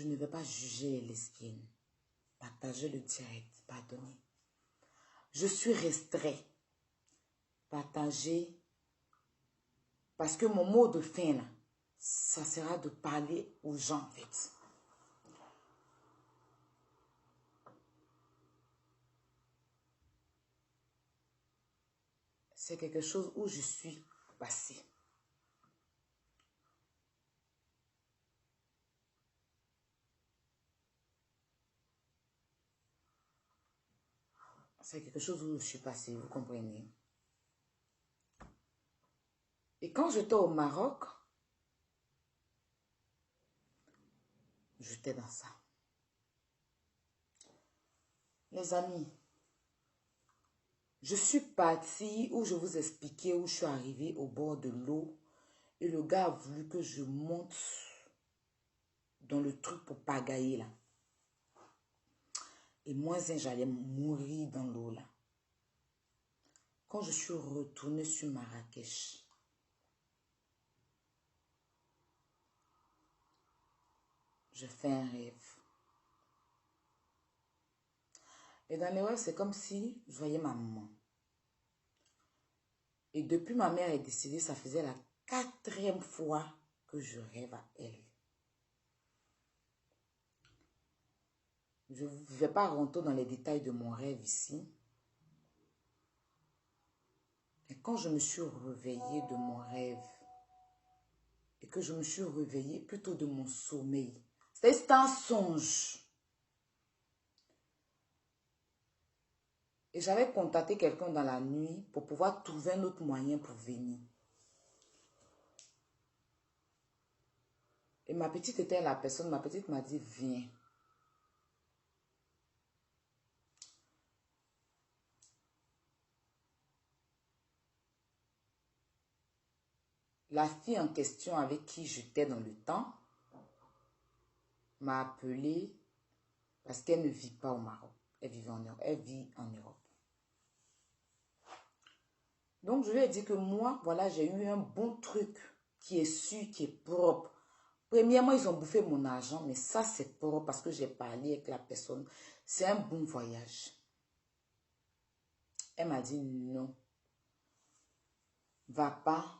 Je ne vais pas juger les lesbiennes. Partager le direct, pardonner. Je suis restreint. Partager. Parce que mon mot de fin, là, ça sera de parler aux gens, en fait. C'est quelque chose où je suis passée. C'est quelque chose où je suis passée, vous comprenez. Et quand j'étais au Maroc, j'étais dans ça. Les amis, je suis partie où je vous expliquais où je suis arrivée au bord de l'eau et le gars a voulu que je monte dans le truc pour pagailler là. Et moi, j'allais mourir dans l'eau là. Quand je suis retournée sur Marrakech, je fais un rêve. Et dans les rêves, c'est comme si je voyais ma maman. Et depuis ma mère est décédée, ça faisait la 4e fois que je rêve à elle. Je ne vais pas rentrer dans les détails de mon rêve ici. Et quand je me suis réveillée de mon rêve, et que je me suis réveillée plutôt de mon sommeil, c'était un songe. Et j'avais contacté quelqu'un dans la nuit pour pouvoir trouver un autre moyen pour venir. Et ma petite était la personne, ma petite m'a dit, viens. La fille en question avec qui j'étais dans le temps m'a appelé parce qu'elle ne vit pas au Maroc. Elle vit en Europe. Donc, je lui ai dit que moi, voilà, j'ai eu un bon truc qui est sûr, qui est propre. Premièrement, ils ont bouffé mon argent, mais ça, c'est propre parce que j'ai parlé avec la personne. C'est un bon voyage. Elle m'a dit non. Va pas.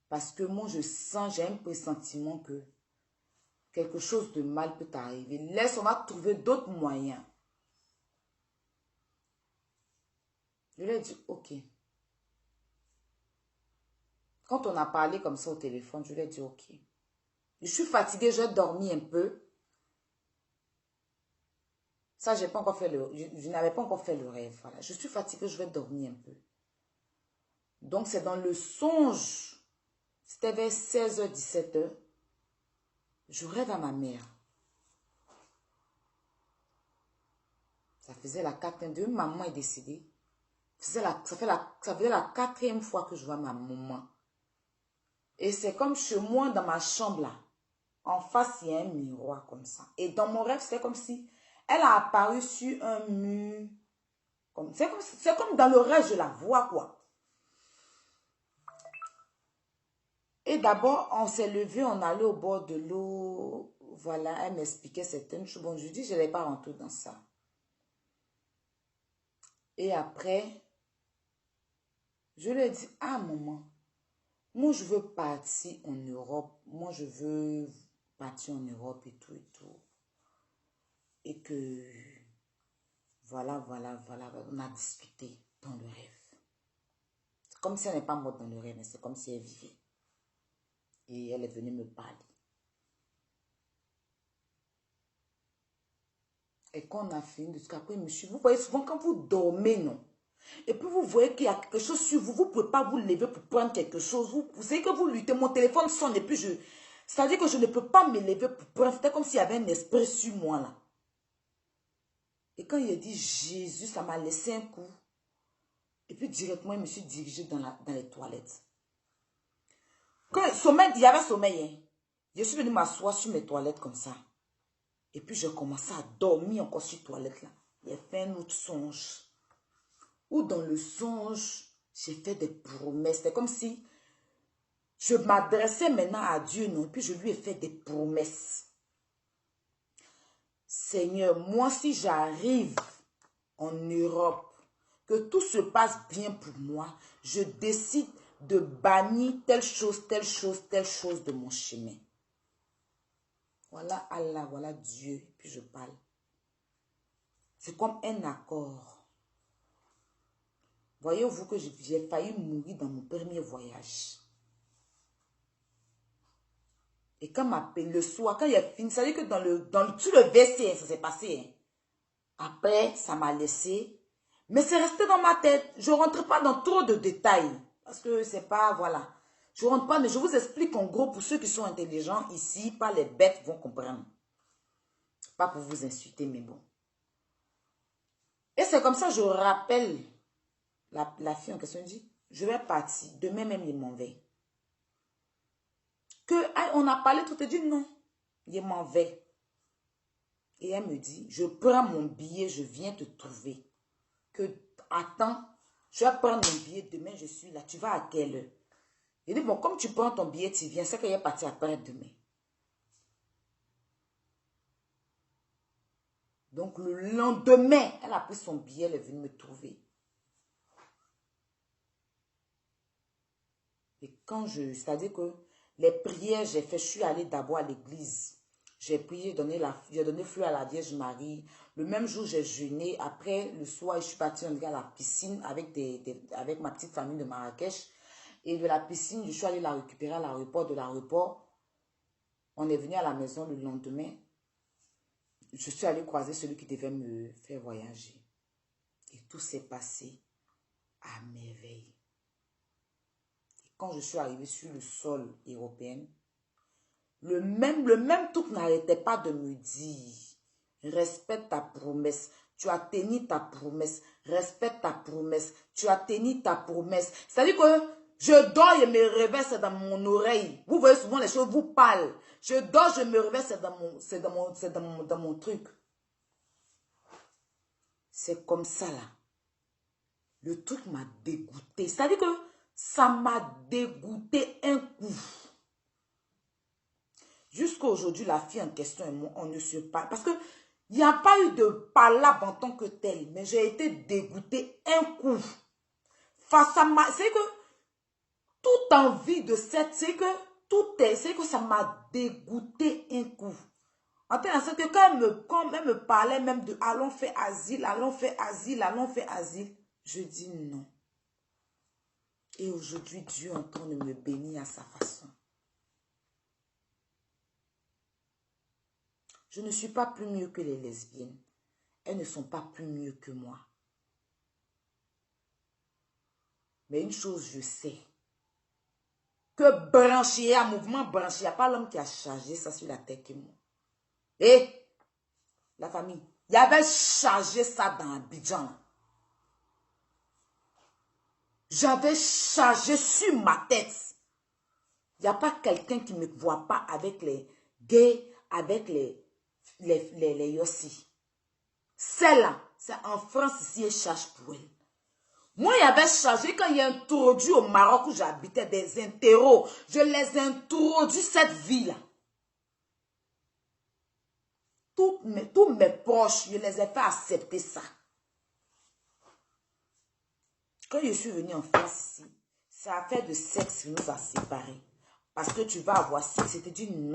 Parce que moi, je sens, j'ai un pressentiment que quelque chose de mal peut t'arriver. Laisse, on va trouver d'autres moyens. Je lui ai dit, ok. Quand on a parlé comme ça au téléphone, je lui ai dit, ok. Je suis fatiguée, j'ai dormi un peu. Ça, j'ai pas encore fait je n'avais pas encore fait le rêve. Voilà. Je suis fatiguée, je vais dormir un peu. Donc, c'est dans le songe. C'était vers 16h, 17h. Je rêve à ma mère. Ça faisait la 4e. Maman est décédée. Ça faisait la 4e fois que je vois ma maman. Et c'est comme chez moi, dans ma chambre là. En face, il y a un miroir comme ça. Et dans mon rêve, c'est comme si elle a apparu sur un mur. C'est comme dans le rêve, je la vois quoi. Et d'abord, on s'est levé, on allait au bord de l'eau. Voilà, elle m'expliquait certaines choses. Bon, je dis, je n'allais pas rentrer dans ça. Et après, je lui ai dit, ah maman, moi je veux partir en Europe. Moi je veux partir en Europe et tout et tout. Et que, voilà, on a discuté dans le rêve. C'est comme si elle n'est pas morte dans le rêve, mais c'est comme si elle vivait. Et elle est venue me parler. Et quand on a fini de ce qu'après, monsieur, vous voyez souvent quand vous dormez, non? Et puis vous voyez qu'il y a quelque chose sur vous, vous ne pouvez pas vous lever pour prendre quelque chose. Vous savez que vous luttez, mon téléphone sonne et puis c'est-à-dire que je ne peux pas me lever pour prendre. C'était comme s'il y avait un esprit sur moi là. Et quand il a dit Jésus, ça m'a laissé un coup. Et puis directement, je me suis dirigée dans les toilettes. Quand sommeil, il y avait sommeil. Hein. Je suis venue m'asseoir sur mes toilettes comme ça. Et puis j'ai commencé à dormir encore sur les toilettes là. J'ai fait un autre songe. Ou dans le songe, j'ai fait des promesses. C'était comme si Je m'adressais maintenant à Dieu, non? Puis je lui ai fait des promesses. Seigneur, moi si j'arrive en Europe, que tout se passe bien pour moi, je décide de bannir telle chose, telle chose, telle chose de mon chemin. Voilà Allah, voilà Dieu, puis je parle. C'est comme un accord. Voyez-vous que j'ai failli mourir dans mon premier voyage. Et quand m'appelle le soir, quand il a fini, ça veut dire que sur le WC, ça s'est passé. Hein. Après, ça m'a laissé. Mais c'est resté dans ma tête. Je ne rentre pas dans trop de détails. Parce que c'est pas, voilà. Je ne rentre pas, mais je vous explique en gros, pour ceux qui sont intelligents ici, pas les bêtes vont comprendre. Pas pour vous insulter, mais bon. Et c'est comme ça, je rappelle la fille en question, dit, je vais partir. Demain même, il m'en va. On a parlé, tout est dit, non. Il m'en va. Et elle me dit, je prends mon billet, je viens te trouver. Attends, je vais prendre mon billet, demain je suis là. Tu vas à quelle heure? Il dit, bon, comme tu prends ton billet, tu viens. C'est qu'elle est partie après demain. Donc le lendemain, elle a pris son billet, elle est venue me trouver. Et quand c'est-à-dire que les prières, j'ai fait, je suis allée d'abord à l'église. J'ai prié, j'ai donné fleur à la Vierge Marie. Le même jour, j'ai jeûné. Après, le soir, je suis partie à la piscine avec ma petite famille de Marrakech. Et de la piscine, je suis allée la récupérer à l'aéroport. De l'aéroport, on est venu à la maison le lendemain. Je suis allée croiser celui qui devait me faire voyager. Et tout s'est passé à merveille. Et quand je suis arrivée sur le sol européen, le même truc n'arrêtait pas de me dire, respecte ta promesse, tu as tenu ta promesse, respecte ta promesse, tu as tenu ta promesse. C'est-à-dire que je dors et me réveille, c'est dans mon oreille. Vous voyez souvent les choses vous parlent. Je dors, je me réveille, c'est dans mon truc. C'est comme ça là. Le truc m'a dégoûté. C'est-à-dire que ça m'a dégoûté un coup. Jusqu'à aujourd'hui, la fille en question et moi, on ne se parle. Parce qu'il n'y a pas eu de palabre en tant que tel. Mais j'ai été dégoûtée un coup. Face à ma... C'est que toute envie de cette... C'est que ça m'a dégoûté un coup. En tant que quand elle me parlait même de allons faire asile, allons faire asile, allons faire asile. Je dis non. Et aujourd'hui, Dieu est en train de me bénir à sa façon. Je ne suis pas plus mieux que les lesbiennes. Elles ne sont pas plus mieux que moi. Mais une chose, je sais. Que branché, un mouvement branché, il n'y a pas l'homme qui a chargé ça sur la tête que moi. Et la famille, il y avait chargé ça dans Abidjan. J'avais chargé sur ma tête. Il n'y a pas quelqu'un qui ne me voit pas avec les gays, avec les yossi. Celle-là, c'est en France ici, elle charge pour elle. Moi, il y avait chargé quand il y a introduit au Maroc où j'habitais des interros. Je les introduis cette vie-là. Tous mes proches, je les ai fait accepter ça. Quand je suis venue en France ici, c'est affaire de sexe qui nous a séparés. Parce que tu vas avoir sexe. C'était dit non.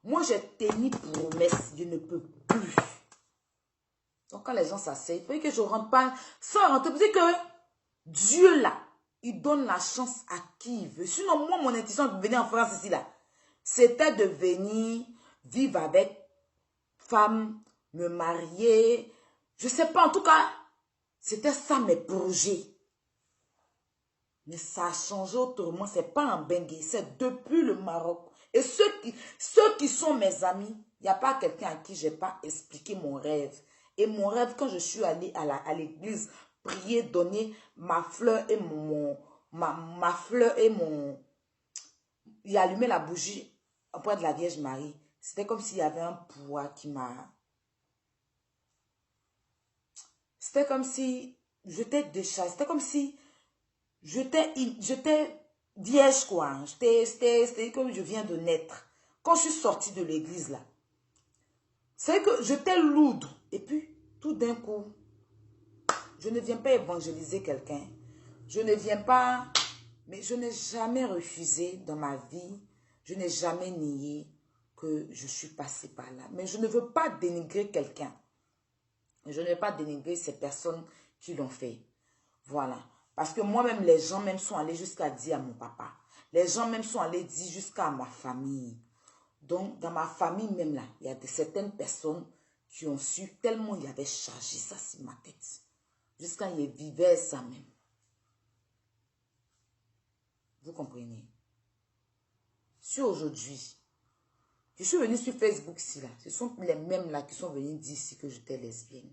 Moi, j'ai tenu promesse. Je ne peux plus. Donc, quand les gens s'asseyent, il faut que je ne rentre pas sans rentrer. Vous savez que Dieu, là, il donne la chance à qui il veut. Sinon, moi, mon intention de venir en France ici, là, c'était de venir vivre avec femme, me marier. Je ne sais pas, en tout cas, c'était ça mes projets. Mais ça a changé autrement. Ce n'est pas en Bengué, c'est depuis le Maroc. Et ceux qui sont mes amis, il n'y a pas quelqu'un à qui je n'ai pas expliqué mon rêve. Et mon rêve, quand je suis allée à l'église, prier, donner ma fleur et ma fleur et mon... Il a allumé la bougie auprès de la Vierge Marie. C'était comme s'il y avait un poids qui m'a... C'était comme si j'étais déchargée. C'était comme si j'étais Vierge quoi. C'était comme je viens de naître. Quand je suis sortie de l'église là, c'est que j'étais lourde. Et puis, tout d'un coup, je ne viens pas évangéliser quelqu'un. Je ne viens pas... Mais je n'ai jamais refusé dans ma vie. Je n'ai jamais nié que je suis passée par là. Mais je ne veux pas dénigrer quelqu'un. Je ne vais pas dénigrer ces personnes qui l'ont fait. Voilà. Parce que moi-même, les gens même sont allés jusqu'à dire à mon papa. Les gens même sont allés dire jusqu'à ma famille. Donc, dans ma famille même là, il y a certaines personnes qui ont su tellement il y avait chargé ça sur ma tête. Jusqu'à ils vivaient ça même. Vous comprenez? Si aujourd'hui, je suis venue sur Facebook ici là, ce sont les mêmes là qui sont venus dire ici que j'étais lesbienne.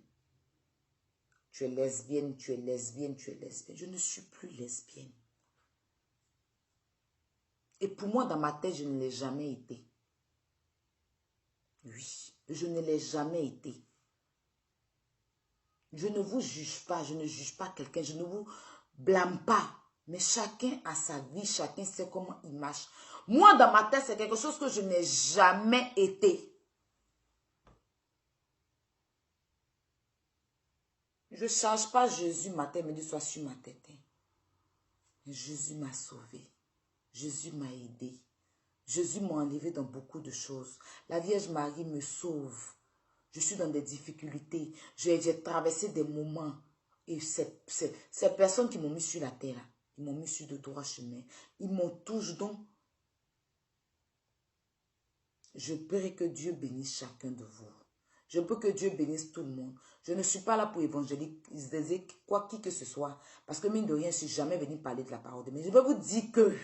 Tu es lesbienne, tu es lesbienne, tu es lesbienne. Je ne suis plus lesbienne. Et pour moi, dans ma tête, je ne l'ai jamais été. Oui, je ne l'ai jamais été. Je ne vous juge pas, je ne juge pas quelqu'un, je ne vous blâme pas. Mais chacun a sa vie, chacun sait comment il marche. Moi, dans ma tête, c'est quelque chose que je n'ai jamais été. Je ne charge pas Jésus matin, me dit sois sur ma tête. Mais Jésus m'a sauvé. Jésus m'a aidé. Jésus m'a enlevé dans beaucoup de choses. La Vierge Marie me sauve. Je suis dans des difficultés. J'ai traversé des moments. Et ces personnes qui m'ont mis sur la terre, ils m'ont mis sur de droits chemins. Ils m'ont touché. Donc, je prie que Dieu bénisse chacun de vous. Je peux que Dieu bénisse tout le monde. Je ne suis pas là pour évangéliser quoi qui que ce soit. Parce que mine de rien, je ne suis jamais venu parler de la parole de Dieu. Mais je vais vous dire que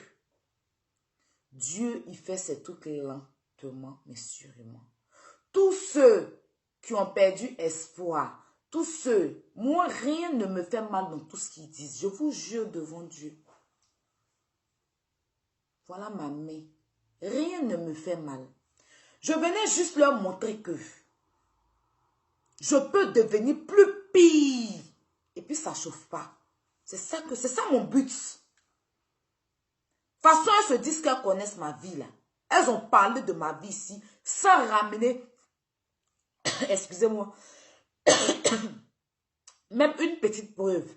Dieu, il fait ses trucs lentement, mais sûrement. Tous ceux qui ont perdu espoir, tous ceux, moi, rien ne me fait mal dans tout ce qu'ils disent. Je vous jure devant Dieu. Voilà ma main. Rien ne me fait mal. Je venais juste leur montrer que je peux devenir plus pire. Et puis ça ne chauffe pas. C'est ça mon but. De toute façon, elles se disent qu'elles connaissent ma vie là. Elles ont parlé de ma vie ici sans ramener, excusez-moi, même une petite preuve.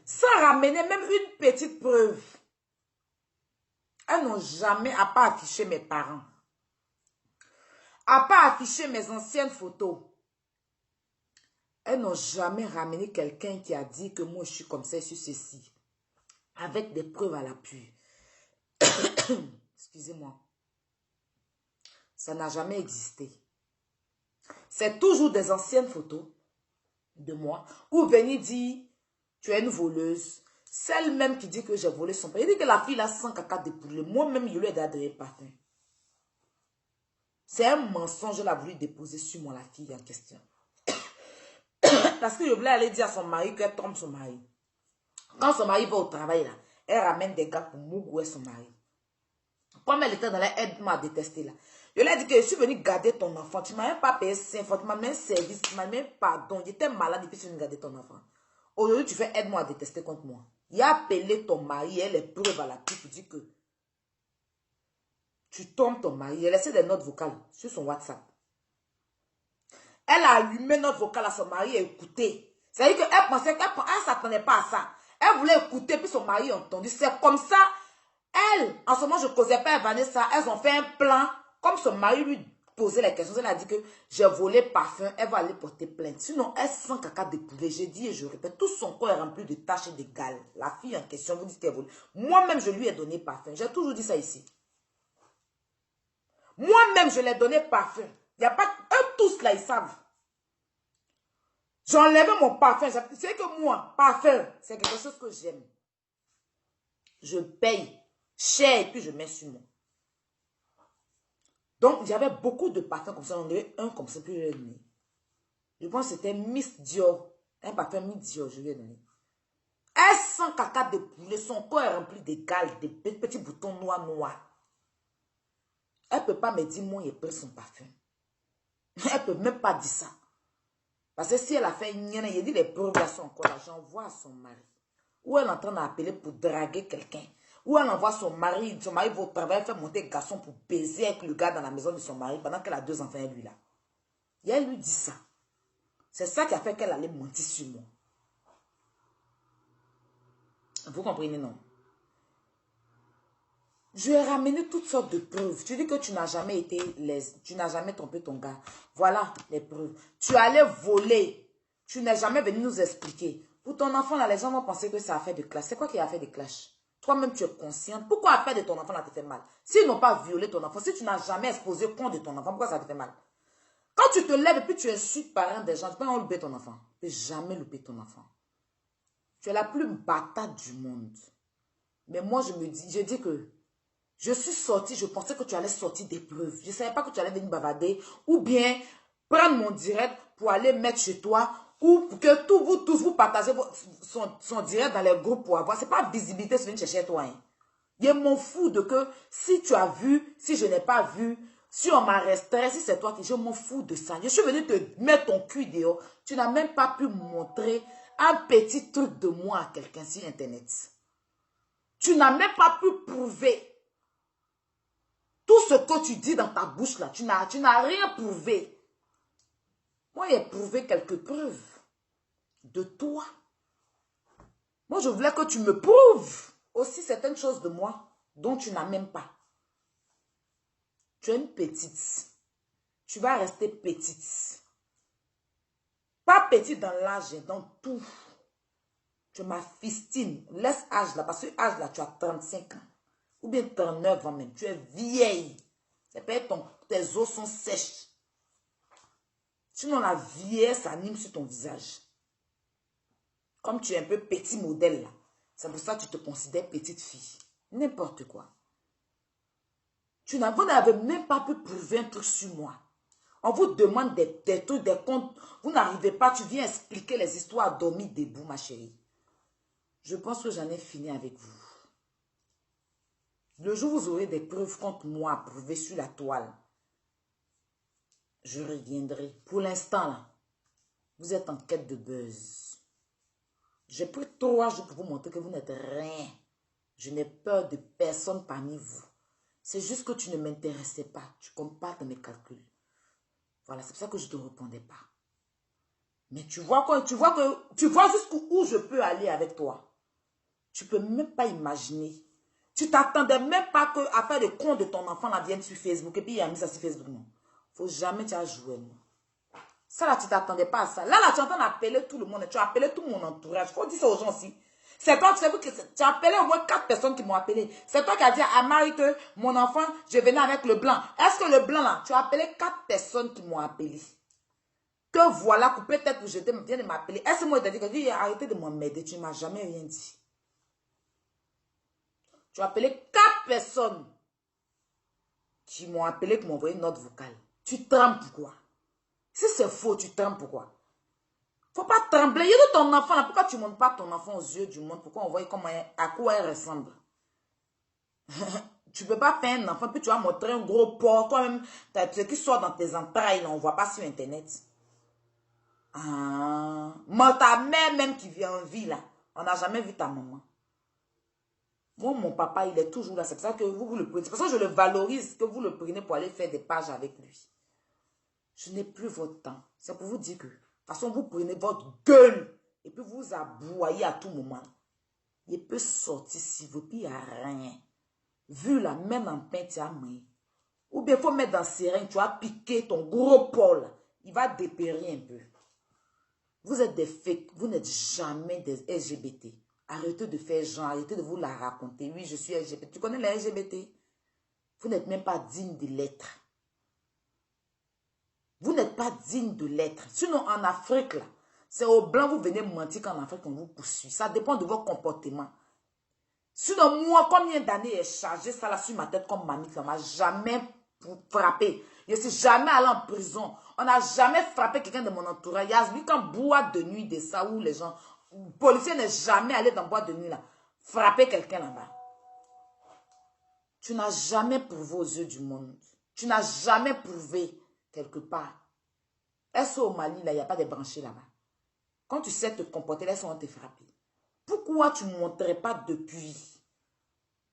Sans ramener même une petite preuve. Elles n'ont jamais, à part afficher mes parents, à part afficher mes anciennes photos, elles n'ont jamais ramené quelqu'un qui a dit que moi je suis comme ça, je suis ceci. Avec des preuves à l'appui. Excusez-moi. Ça n'a jamais existé. C'est toujours des anciennes photos de moi. Ou venir dire, tu es une voleuse. Celle même qui dit que j'ai volé son père. Il dit que la fille a 100 caca dépoulé. Moi-même, je lui ai donné le parfum. C'est un mensonge, je l'ai voulu déposer sur moi, la fille en question. Parce que je voulais aller dire à son mari qu'elle trompe son mari. Quand son mari va au travail, là, elle ramène des gars pour mougouer son mari. Comme elle était dans la aide, m'a détesté là. Je lui ai dit que je suis venue garder ton enfant. Tu ne m'as même pas payé 5 fois, tu m'as même service, tu m'as même pardon. J'étais malade depuis que je suis venue garder ton enfant. Aujourd'hui, tu fais aide-moi à détester contre moi. Il a appelé ton mari, elle est preuve à la pute pour dire que tu tombes ton mari. Elle a laissé des notes vocales sur son WhatsApp. Elle a allumé notre vocal à son mari et écouté. C'est-à-dire qu'elle pensait qu'elle ne s'attendait pas à ça. Elle voulait écouter, puis son mari a entendu. C'est comme ça. Elle, en ce moment, je ne causais pas à Vanessa. Elles ont fait un plan. Comme son mari lui posait les questions, elle a dit que j'ai volé parfum. Elle va aller porter plainte. Sinon, elle sent caca dépouillé. Je dis et je répète, tout son corps est rempli de taches et de gales. La fille en question, vous dites qu'elle vole. Moi-même, je lui ai donné parfum. J'ai toujours dit ça ici. Moi-même, je lui ai donné parfum. Il n'y a pas... Eux tous là, ils savent. J'enlève mon parfum. C'est que moi, parfum, c'est quelque chose que j'aime. Je paye cher et puis je mets sur moi. Donc, j'avais beaucoup de parfums comme ça. On avait un comme ça, puis je lui ai donné. Je pense que c'était Miss Dior. Un parfum Miss Dior, je lui ai donné. Elle sent caca de poulet. Son corps est rempli de gales, de petits boutons noirs. Elle ne peut pas me dire, moi, il pris son parfum. Elle ne peut même pas dire ça. Parce que si elle a fait une il dit les preuves à son corps, j'envoie à son mari. Ou elle est en train d'appeler pour draguer quelqu'un. Ou elle envoie son mari va au travail, elle fait monter le garçon pour baiser avec le gars dans la maison de son mari pendant qu'elle a 2 enfants et lui là. Et elle lui dit ça. C'est ça qui a fait qu'elle allait mentir sur moi. Vous comprenez, non? Je lui ai ramené toutes sortes de preuves. Tu dis que tu n'as jamais été tu n'as jamais trompé ton gars. Voilà les preuves. Tu allais voler. Tu n'es jamais venu nous expliquer. Pour ton enfant, là, les gens vont penser que ça a fait de clash. C'est quoi qui a fait de clash? Toi-même, tu es consciente. Pourquoi affaire de ton enfant, là, te fait mal? S'ils n'ont pas violé ton enfant, si tu n'as jamais exposé compte de ton enfant, pourquoi ça te fait mal? Quand tu te lèves et puis tu insultes par un des gens, tu peux louper ton enfant. Tu ne peux jamais louper ton enfant. Tu es la plus bâtarde du monde. Mais moi, je dis que je suis sortie, je pensais que tu allais sortir des preuves. Je ne savais pas que tu allais venir bavarder ou bien prendre mon direct pour aller mettre chez toi ou pour que vous tous vous partagez son direct dans les groupes pour avoir. Ce n'est pas visibilité sur venir chercher toi. Hein. Je m'en fous de que si tu as vu, si je n'ai pas vu, si on m'a restreint, si c'est toi qui... Je m'en fous de ça. Je suis venue te mettre ton cul dehors. Tu n'as même pas pu montrer un petit truc de moi à quelqu'un sur Internet. Tu n'as même pas pu prouver. Tout ce que tu dis dans ta bouche là, tu n'as rien prouvé. Moi, j'ai prouvé quelques preuves de toi. Moi, je voulais que tu me prouves aussi certaines choses de moi dont tu n'as même pas. Tu es une petite. Tu vas rester petite. Pas petite dans l'âge, dans tout. Tu m'as fistine. Laisse âge là, parce que âge là, tu as 35 ans. Ou bien 39 ans même. Tu es vieille. C'est peut-être tes os sont sèches. Sinon, la vieillesse s'anime sur ton visage. Comme tu es un peu petit modèle là. C'est pour ça que tu te considères petite fille. N'importe quoi. Vous n'avez même pas pu prouver un truc sur moi. On vous demande des trucs, des comptes. Vous n'arrivez pas, tu viens expliquer les histoires à dormir debout, ma chérie. Je pense que j'en ai fini avec vous. Le jour où vous aurez des preuves contre moi à prouver sur la toile, je reviendrai. Pour l'instant, là, vous êtes en quête de buzz. J'ai pris 3 jours pour vous montrer que vous n'êtes rien. Je n'ai peur de personne parmi vous. C'est juste que tu ne m'intéressais pas. Tu ne comptes pas dans mes calculs. Voilà, c'est pour ça que je ne te répondais pas. Mais tu vois jusqu'où je peux aller avec toi. Tu ne peux même pas imaginer. Tu t'attendais même pas qu'à faire le compte de ton enfant là vienne sur Facebook. Et puis il a mis ça sur Facebook. Non. Faut jamais tu as joué. Non. Ça là, tu t'attendais pas à ça. Là, tu es en train d'appeler tout le monde. Tu as appelé tout mon entourage. Faut dire ça aux gens aussi. C'est toi, tu as appelé au moins 4 personnes qui m'ont appelé. C'est toi qui as dit à Marie que mon enfant, je venais avec le blanc. Est-ce que le blanc là, tu as appelé 4 personnes qui m'ont appelé? Que voilà, que peut-être que je viens de m'appeler. Est-ce que moi, je t'ai dit que j'ai arrêté de m'emmerder? Tu ne m'as jamais rien dit. Tu as appelé 4 personnes qui m'ont appelé, qui m'ont envoyé une note vocale. Tu trembles pourquoi? Si c'est faux, tu trembles pourquoi? Faut pas trembler. Il y a de ton enfant là. Pourquoi tu ne montres pas ton enfant aux yeux du monde? Pourquoi on voit à quoi elle ressemble? Tu ne peux pas faire un enfant, puis tu vas montrer un gros porc. Toi-même, ce qui sort dans tes entrailles, là, on ne voit pas sur Internet. Ah. Mais ta mère même qui vit en vie là, on n'a jamais vu ta maman. Moi, mon papa, il est toujours là. C'est pour ça que vous le prenez. C'est pour ça que je le valorise, que vous le prenez pour aller faire des pages avec lui. Je n'ai plus votre temps. C'est pour vous dire que, de toute façon, vous prenez votre gueule et puis vous aboyez à tout moment. Il peut sortir si vous, puis il n'y a rien. Vu la même en pain, tu as mis. Ou bien il faut mettre dans seringue, tu as piqué ton gros pôle. Il va dépérir un peu. Vous êtes des fakes, vous n'êtes jamais des LGBT. Arrêtez de faire genre, arrêtez de vous la raconter. Oui, je suis LGBT. Tu connais les LGBT? Vous n'êtes même pas digne de l'être. Vous n'êtes pas digne de l'être. Sinon, en Afrique, là, c'est au blanc, vous venez mentir qu'en Afrique, on vous poursuit. Ça dépend de votre comportement. Sinon, moi, combien d'années ai chargé ça là sur ma tête comme mamie, ça m'a jamais frappé. Je ne suis jamais allé en prison. On n'a jamais frappé quelqu'un de mon entourage. Il y a lui quand boîte de nuit de ça où les gens... Le policier n'est jamais allé dans boîte de nuit là. Frapper quelqu'un là-bas. Tu n'as jamais prouvé aux yeux du monde. Tu n'as jamais prouvé quelque part. Elles sont au Mali, là, il n'y a pas de branchés là-bas. Quand tu sais te comporter, elles vont te frapper. Pourquoi tu ne montrais pas depuis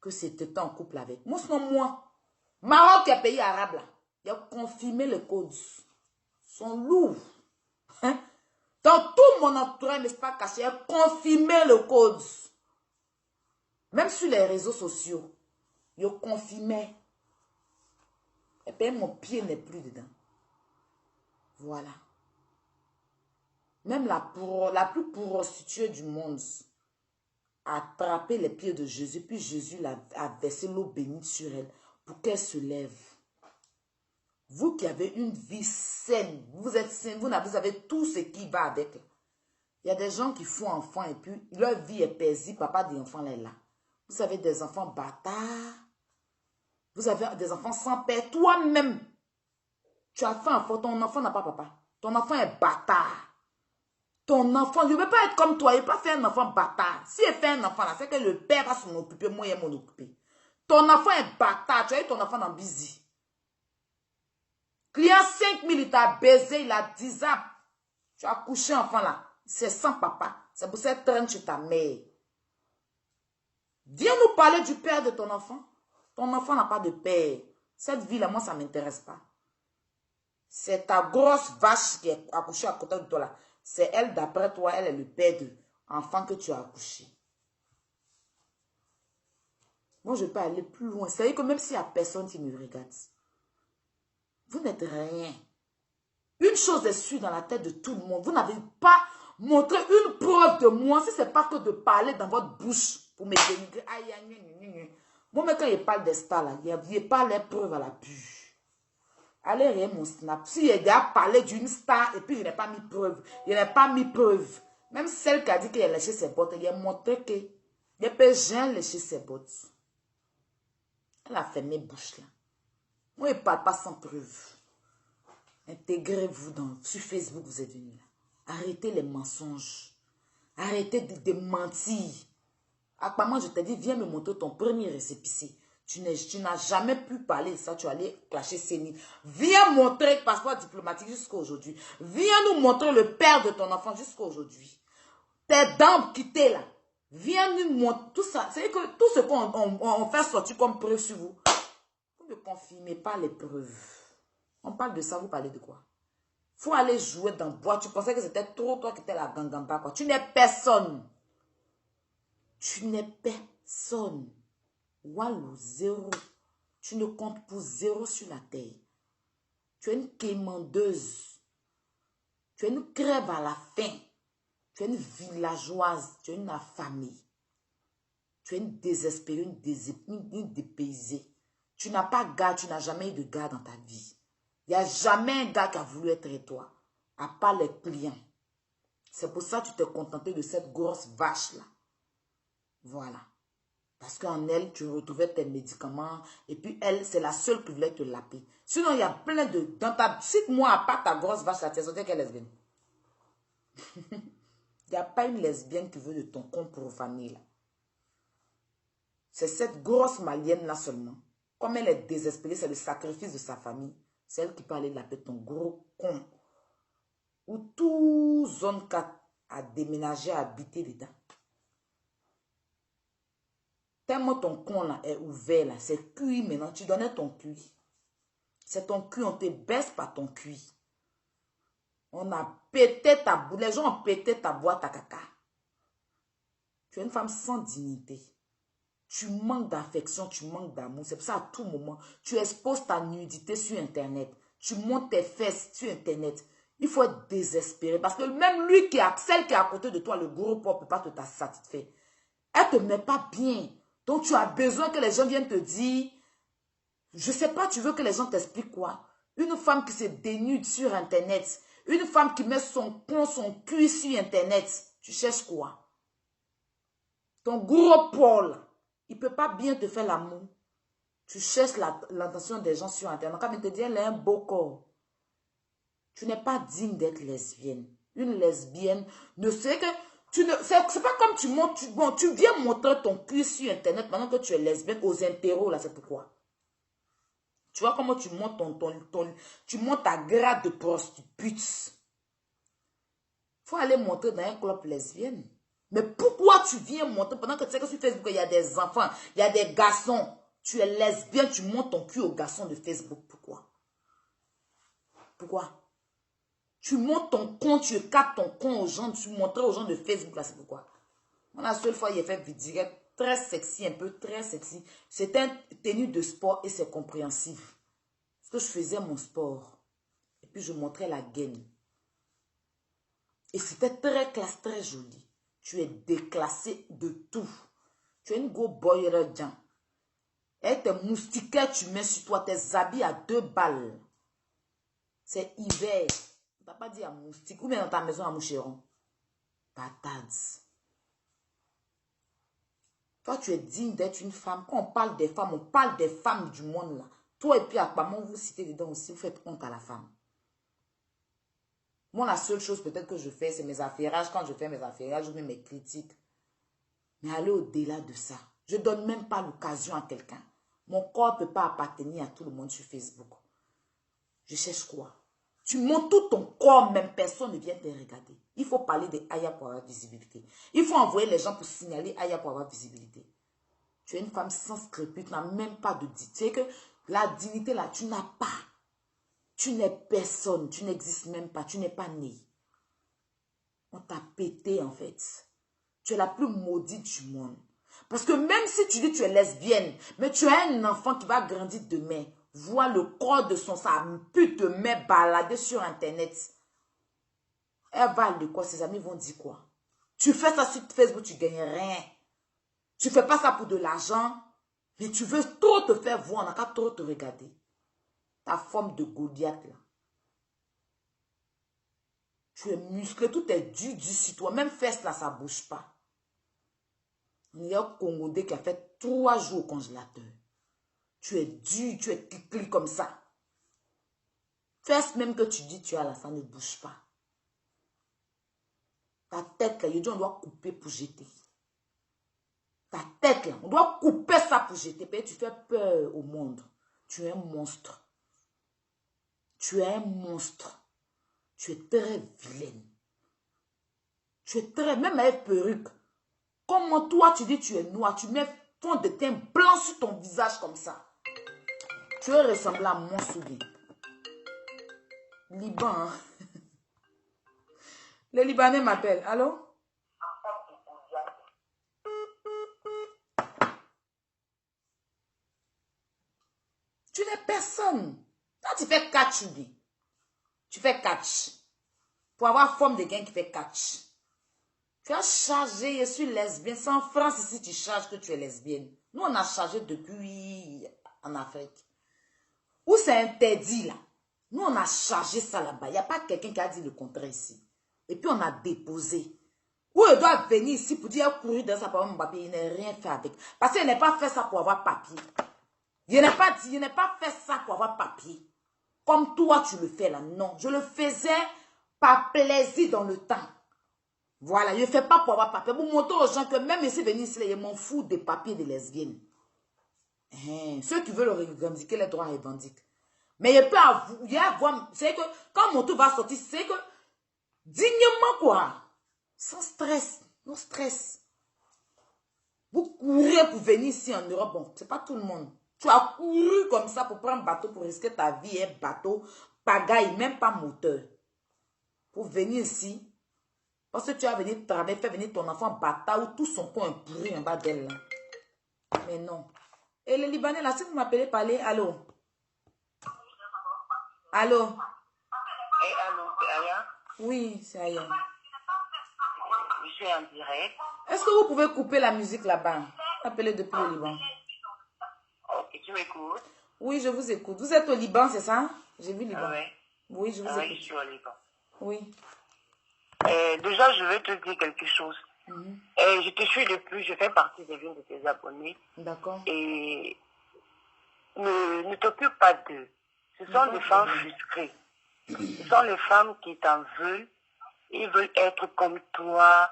que c'était en couple avec moi? Sinon, moi, Maroc est pays arabe là. Il a confirmé les codes. Ils sont lourds. Hein? Dans tout mon entourage, n'est-ce pas caché, il a confirmé le code. Même sur les réseaux sociaux, il a confirmé. Et puis mon pied n'est plus dedans. Voilà. Même la plus prostituée du monde a attrapé les pieds de Jésus, puis Jésus a versé l'eau bénite sur elle pour qu'elle se lève. Vous qui avez une vie saine, vous êtes saine, vous avez tout ce qui va avec. Il y a des gens qui font enfant et puis leur vie est paisible, papa des enfants là est là. Vous avez des enfants bâtards, vous avez des enfants sans père, toi-même, tu as fait un enfant, ton enfant n'a pas papa, ton enfant est bâtard. Ton enfant, je ne veux pas être comme toi, il ne peut pas faire un enfant bâtard. Si il fait un enfant là, c'est que le père va s'en occuper, moi il va m'en occuper. Ton enfant est bâtard, tu as eu ton enfant dans Busy. Client 5 000, il t'a baisé, il a 10 ans. Tu as couché enfant là, c'est sans papa. C'est pour ça que tu traînes chez ta mère. Viens nous parler du père de ton enfant. Ton enfant n'a pas de père. Cette vie là, moi ça ne m'intéresse pas. C'est ta grosse vache qui est accouchée à côté de toi là. C'est elle, d'après toi, elle est le père de l'enfant que tu as accouché. Moi, je peux aller plus loin. C'est-à-dire que même s'il n'y a personne qui me regarde, vous n'êtes rien. Une chose est sûre dans la tête de tout le monde. Vous n'avez pas montré une preuve de moi. Si ce n'est pas que de parler dans votre bouche pour me dénigrer. Aïe, aïe, aïe, aïe. Moi, mais quand il parle des stars, là, il n'y a pas les preuves à la pu. Allez, rien mon snap. Si j'ai déjà parlé d'une star et puis je n'ai pas mis preuve. Je n'ai pas mis preuve. Même celle qui a dit qu'elle a léché ses bottes, elle a montré que je peux jamais lécher ses bottes. Elle a fermé bouche là. Moi, je ne parle pas sans preuve. Intégrez-vous sur Facebook, vous êtes venus là. Arrêtez les mensonges. Arrêtez de mentir. Apparemment, je t'ai dit, viens me montrer ton premier récépissé. Tu n'as jamais pu parler de ça, tu allais clasher Séni. Viens montrer le passeport diplomatique jusqu'à aujourd'hui. Viens nous montrer le père de ton enfant jusqu'à aujourd'hui. Tes dents quittées là. Viens nous montrer tout ça. C'est que tout ce qu'on fait sortir comme preuve sur vous, vous ne confirmez pas les preuves. On parle de ça, vous parlez de quoi? Il faut aller jouer dans le bois. Tu pensais que c'était trop toi qui étais la gangamba quoi. Tu n'es personne. Tu n'es personne. Walou, zéro. Tu ne comptes pour zéro sur la terre. Tu es une quémandeuse. Tu es une crève à la faim. Tu es une villageoise. Tu es une affamée. Tu es une désespérée, une dépaysée. Tu n'as pas de gars, tu n'as jamais eu de gars dans ta vie. Il n'y a jamais un gars qui a voulu être toi, à part les clients. C'est pour ça que tu t'es contenté de cette grosse vache-là. Voilà. Parce qu'en elle, tu retrouvais tes médicaments. Et puis elle, c'est la seule qui voulait te laper. Sinon, il y a plein de... Dans ta... Cite-moi, à part ta grosse vache, tu es sortie qu'elle est lesbienne. Il n'y a pas une lesbienne qui veut de ton compte profané, là. C'est cette grosse malienne-là seulement. Comme elle est désespérée, c'est le sacrifice de sa famille. C'est elle qui peut aller laper ton gros con. Ou tout zone 4 a déménagé, a habité dedans. Tellement ton con là est ouvert là, c'est cuit maintenant, tu donnais ton cuit. C'est ton cuit, on te baisse par ton cuit. On a pété ta boîte, les gens ont pété ta boîte à caca. Tu es une femme sans dignité. Tu manques d'affection, tu manques d'amour. C'est pour ça à tout moment, tu exposes ta nudité sur Internet. Tu montes tes fesses sur Internet. Il faut être désespéré parce que même lui, celle qui est à côté de toi, le gros porc, ne peut pas te satisfaire. Elle ne te met pas bien. Donc, tu as besoin que les gens viennent te dire, je ne sais pas, tu veux que les gens t'expliquent quoi? Une femme qui se dénude sur Internet, une femme qui met son cul sur Internet, tu cherches quoi? Ton gros Paul, il ne peut pas bien te faire l'amour. Tu cherches l'attention des gens sur Internet. Quand il te dit, elle a un beau corps. Tu n'es pas digne d'être lesbienne. Une lesbienne ne sait que... C'est pas comme tu viens montrer ton cul sur Internet pendant que tu es lesbienne aux interros, là, c'est pourquoi. Tu vois comment tu montes tu montes ta grade de prostitute. Faut aller montrer dans un club lesbienne. Mais pourquoi tu viens montrer pendant que tu sais que sur Facebook, il y a des enfants, il y a des garçons. Tu es lesbienne, tu montes ton cul aux garçons de Facebook. Pourquoi? Pourquoi? Tu montes ton compte, tu captes ton compte aux gens, tu montres aux gens de Facebook, là, c'est pourquoi? Moi, la seule fois, il a fait vidéo très sexy, un peu très sexy. C'était une tenue de sport et c'est compréhensif. Parce que je faisais mon sport. Et puis, je montrais la gaine. Et c'était très classe, très joli. Tu es déclassé de tout. Tu es une go boy redjan. Et tes moustiquaires, tu mets sur toi tes habits à 2 balles. C'est hiver. On t'a pas dit à moustique. Ou bien dans ta maison à moucheron. Patates. Toi, tu es digne d'être une femme. Quand on parle des femmes du monde là. Toi et puis Akbamon, vous citez dedans aussi, vous faites honte à la femme. Moi, la seule chose peut-être que je fais, c'est mes affairages. Quand je fais mes affairages, je mets mes critiques. Mais aller au-delà de ça. Je ne donne même pas l'occasion à quelqu'un. Mon corps ne peut pas appartenir à tout le monde sur Facebook. Je cherche quoi? Tu montes tout ton corps, même personne ne vient te regarder. Il faut parler de Aya pour avoir visibilité. Il faut envoyer les gens pour signaler Aya pour avoir visibilité. Tu es une femme sans scrupule, tu n'as même pas de dignité. Tu sais que la dignité là, tu n'as pas. Tu n'es personne, tu n'existes même pas, tu n'es pas né. On t'a pété en fait. Tu es la plus maudite du monde. Parce que même si tu dis que tu es lesbienne, mais tu as un enfant qui va grandir demain, voir le corps de sa pute de mère balader sur Internet. Elle va de quoi? Ses amis vont dire quoi? Tu fais ça sur Facebook, tu gagnes rien. Tu fais pas ça pour de l'argent, mais tu veux trop te faire voir, on n'a qu'à trop te regarder. Ta forme de Goliath là. Tu es musclé, tout est dur sur toi. Même fesse là, ça ne bouge pas. Il y a un Congolais qui a fait 3 jours au congélateur. Tu es dur, tu es clic comme ça. Fesse même que tu dis tu as là, ça ne bouge pas. Ta tête là, il dit on doit couper pour jeter. Ta tête là, on doit couper ça pour jeter. Tu fais peur au monde. Tu es un monstre. Tu es un monstre. Tu es très vilaine. Tu es très, même avec perruque. Comment toi tu dis tu es noir, tu mets fond de teint blanc sur ton visage comme ça. Tu es ressemblant à mon soulier. Liban, hein? Les Libanais m'appellent. Allô? Tu n'es personne. Toi, tu fais catch, tu fais catch. Pour avoir forme de quelqu'un qui fait catch. Tu as chargé, je suis lesbienne. C'est en France ici tu charges que tu es lesbienne. Nous, on a chargé depuis en Afrique. Où c'est interdit là. Nous, on a chargé ça là-bas. Il n'y a pas quelqu'un qui a dit le contraire ici. Et puis, on a déposé. Ou elle doit venir ici pour dire courir dans sa parole, mon papier. Il n'a rien fait avec. Parce qu'il n'a pas fait ça pour avoir papier. Il n'a pas dit, il n'a pas fait ça pour avoir papier. Comme toi, tu le fais là. Non, je le faisais par plaisir dans le temps. Voilà, je ne fais pas pour avoir papier. Pour montrer aux gens que même ici, venir ici, je m'en fous des papiers des lesbiennes. Ceux qui veulent revendiquer les droits revendiquent. Mais il peut avoir, c'est que quand mon tour va sortir, c'est que dignement quoi. Sans stress, non stress. Vous courez pour venir ici en Europe, bon, c'est pas tout le monde. Tu as couru comme ça pour prendre un bateau, pour risquer ta vie, un bateau, pagaille, même pas moteur. Pour venir ici, parce que tu as venu travailler, faire venir ton enfant bâtard ou tout son coin pourri en bas d'elle. Mais non. Et les Libanais, là, si vous m'appelez parler, allô? Allô? Et allô, c'est Aya? Oui, c'est Aya. Je suis en direct. Est-ce que vous pouvez couper la musique là-bas? Appelez depuis le Liban. Ok, tu m'écoutes? Oui, je vous écoute. Vous êtes au Liban, c'est ça? J'ai vu Liban. Oui. Oui, je vous Oui, écoute. je suis au Liban. Oui. Déjà, je vais te dire quelque chose. Je te suis depuis, je fais partie de l'une de tes abonnés. D'accord. Et ne t'occupe pas d'eux. Ce sont des femmes frustrées. Ce sont les femmes qui t'en veulent. Ils veulent être comme toi.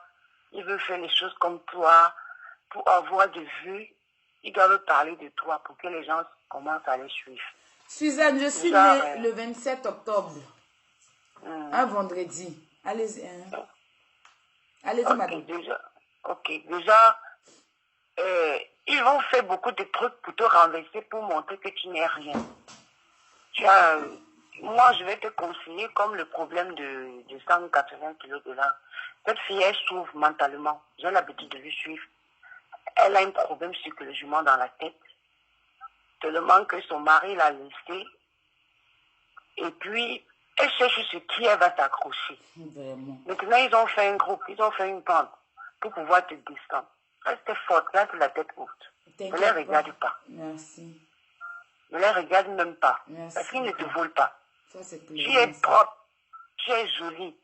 Ils veulent faire les choses comme toi. Pour avoir des vues, ils doivent parler de toi pour que les gens commencent à les suivre. Suzanne, je suis née le 27 octobre. Un vendredi. Allez-y. Hein. Allez-y, madame. Déjà, ils vont faire beaucoup de trucs pour te renverser, pour montrer que tu n'es rien. Moi, je vais te conseiller comme le problème de 180 kilos de là. Cette fille, elle souffre mentalement. J'ai l'habitude de lui suivre. Elle a un problème psychologiquement dans la tête. Tellement que son mari l'a laissée. Et puis, elle cherche sur qui elle va s'accrocher. Maintenant, ils ont fait un groupe, ils ont fait une bande pour pouvoir te descendre. Reste forte, reste la tête haute. Ne les regarde pas. Merci. Ne les regarde même pas. Merci. Parce qu'ils ne te volent pas. Ça, c'est tu es propre, tu es jolie.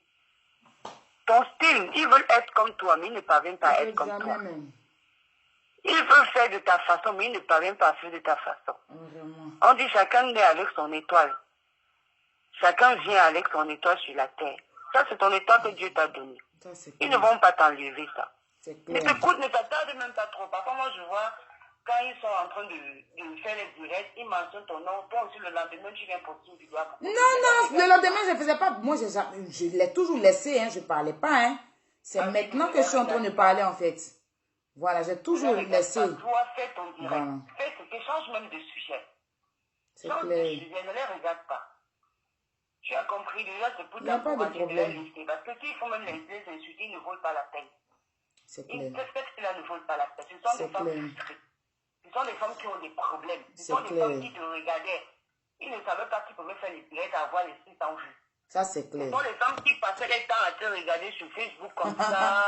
Ton style, ils veulent être comme toi, mais ils ne parviennent pas à être comme toi. Même. Ils veulent faire de ta façon, mais ils ne parviennent pas à faire de ta façon. Vraiment. On dit chacun naît avec son étoile. Chacun vient avec son étoile sur la terre. Ça, c'est ton étoile que Dieu t'a donné. Ils ne vont pas t'enlever ça. Ne t'écoute, ne t'attarde même pas trop. Parfois, moi, je vois, quand ils sont en train de faire les directs, ils mentionnent ton nom. Toi aussi, le lendemain, tu viens pour une vidéo. Non, le lendemain, je ne faisais pas. Moi, je l'ai toujours laissé, hein, je ne parlais pas. Hein. C'est maintenant que je suis en train de parler, en fait. Voilà, j'ai toujours laissé. Toi, fais ton direct. Voilà. Fais ce que change même de sujet. Change de sujet, ne les regarde pas. Tu as compris, déjà, c'est pour t'encourager de les laisser. Parce que s'il faut même les insulter, ils ne volent pas la peine. C'est clair. Ceux-là ne volent pas la peine. Ce sont des femmes frustrées. Ce sont des femmes qui ont des problèmes. Ce sont des femmes qui te regardaient. Ils ne savaient pas qu'ils pouvaient faire les directs, avoir les sites en vue. Ça, c'est clair. Ce sont les femmes qui passaient les temps à te regarder sur Facebook comme ça.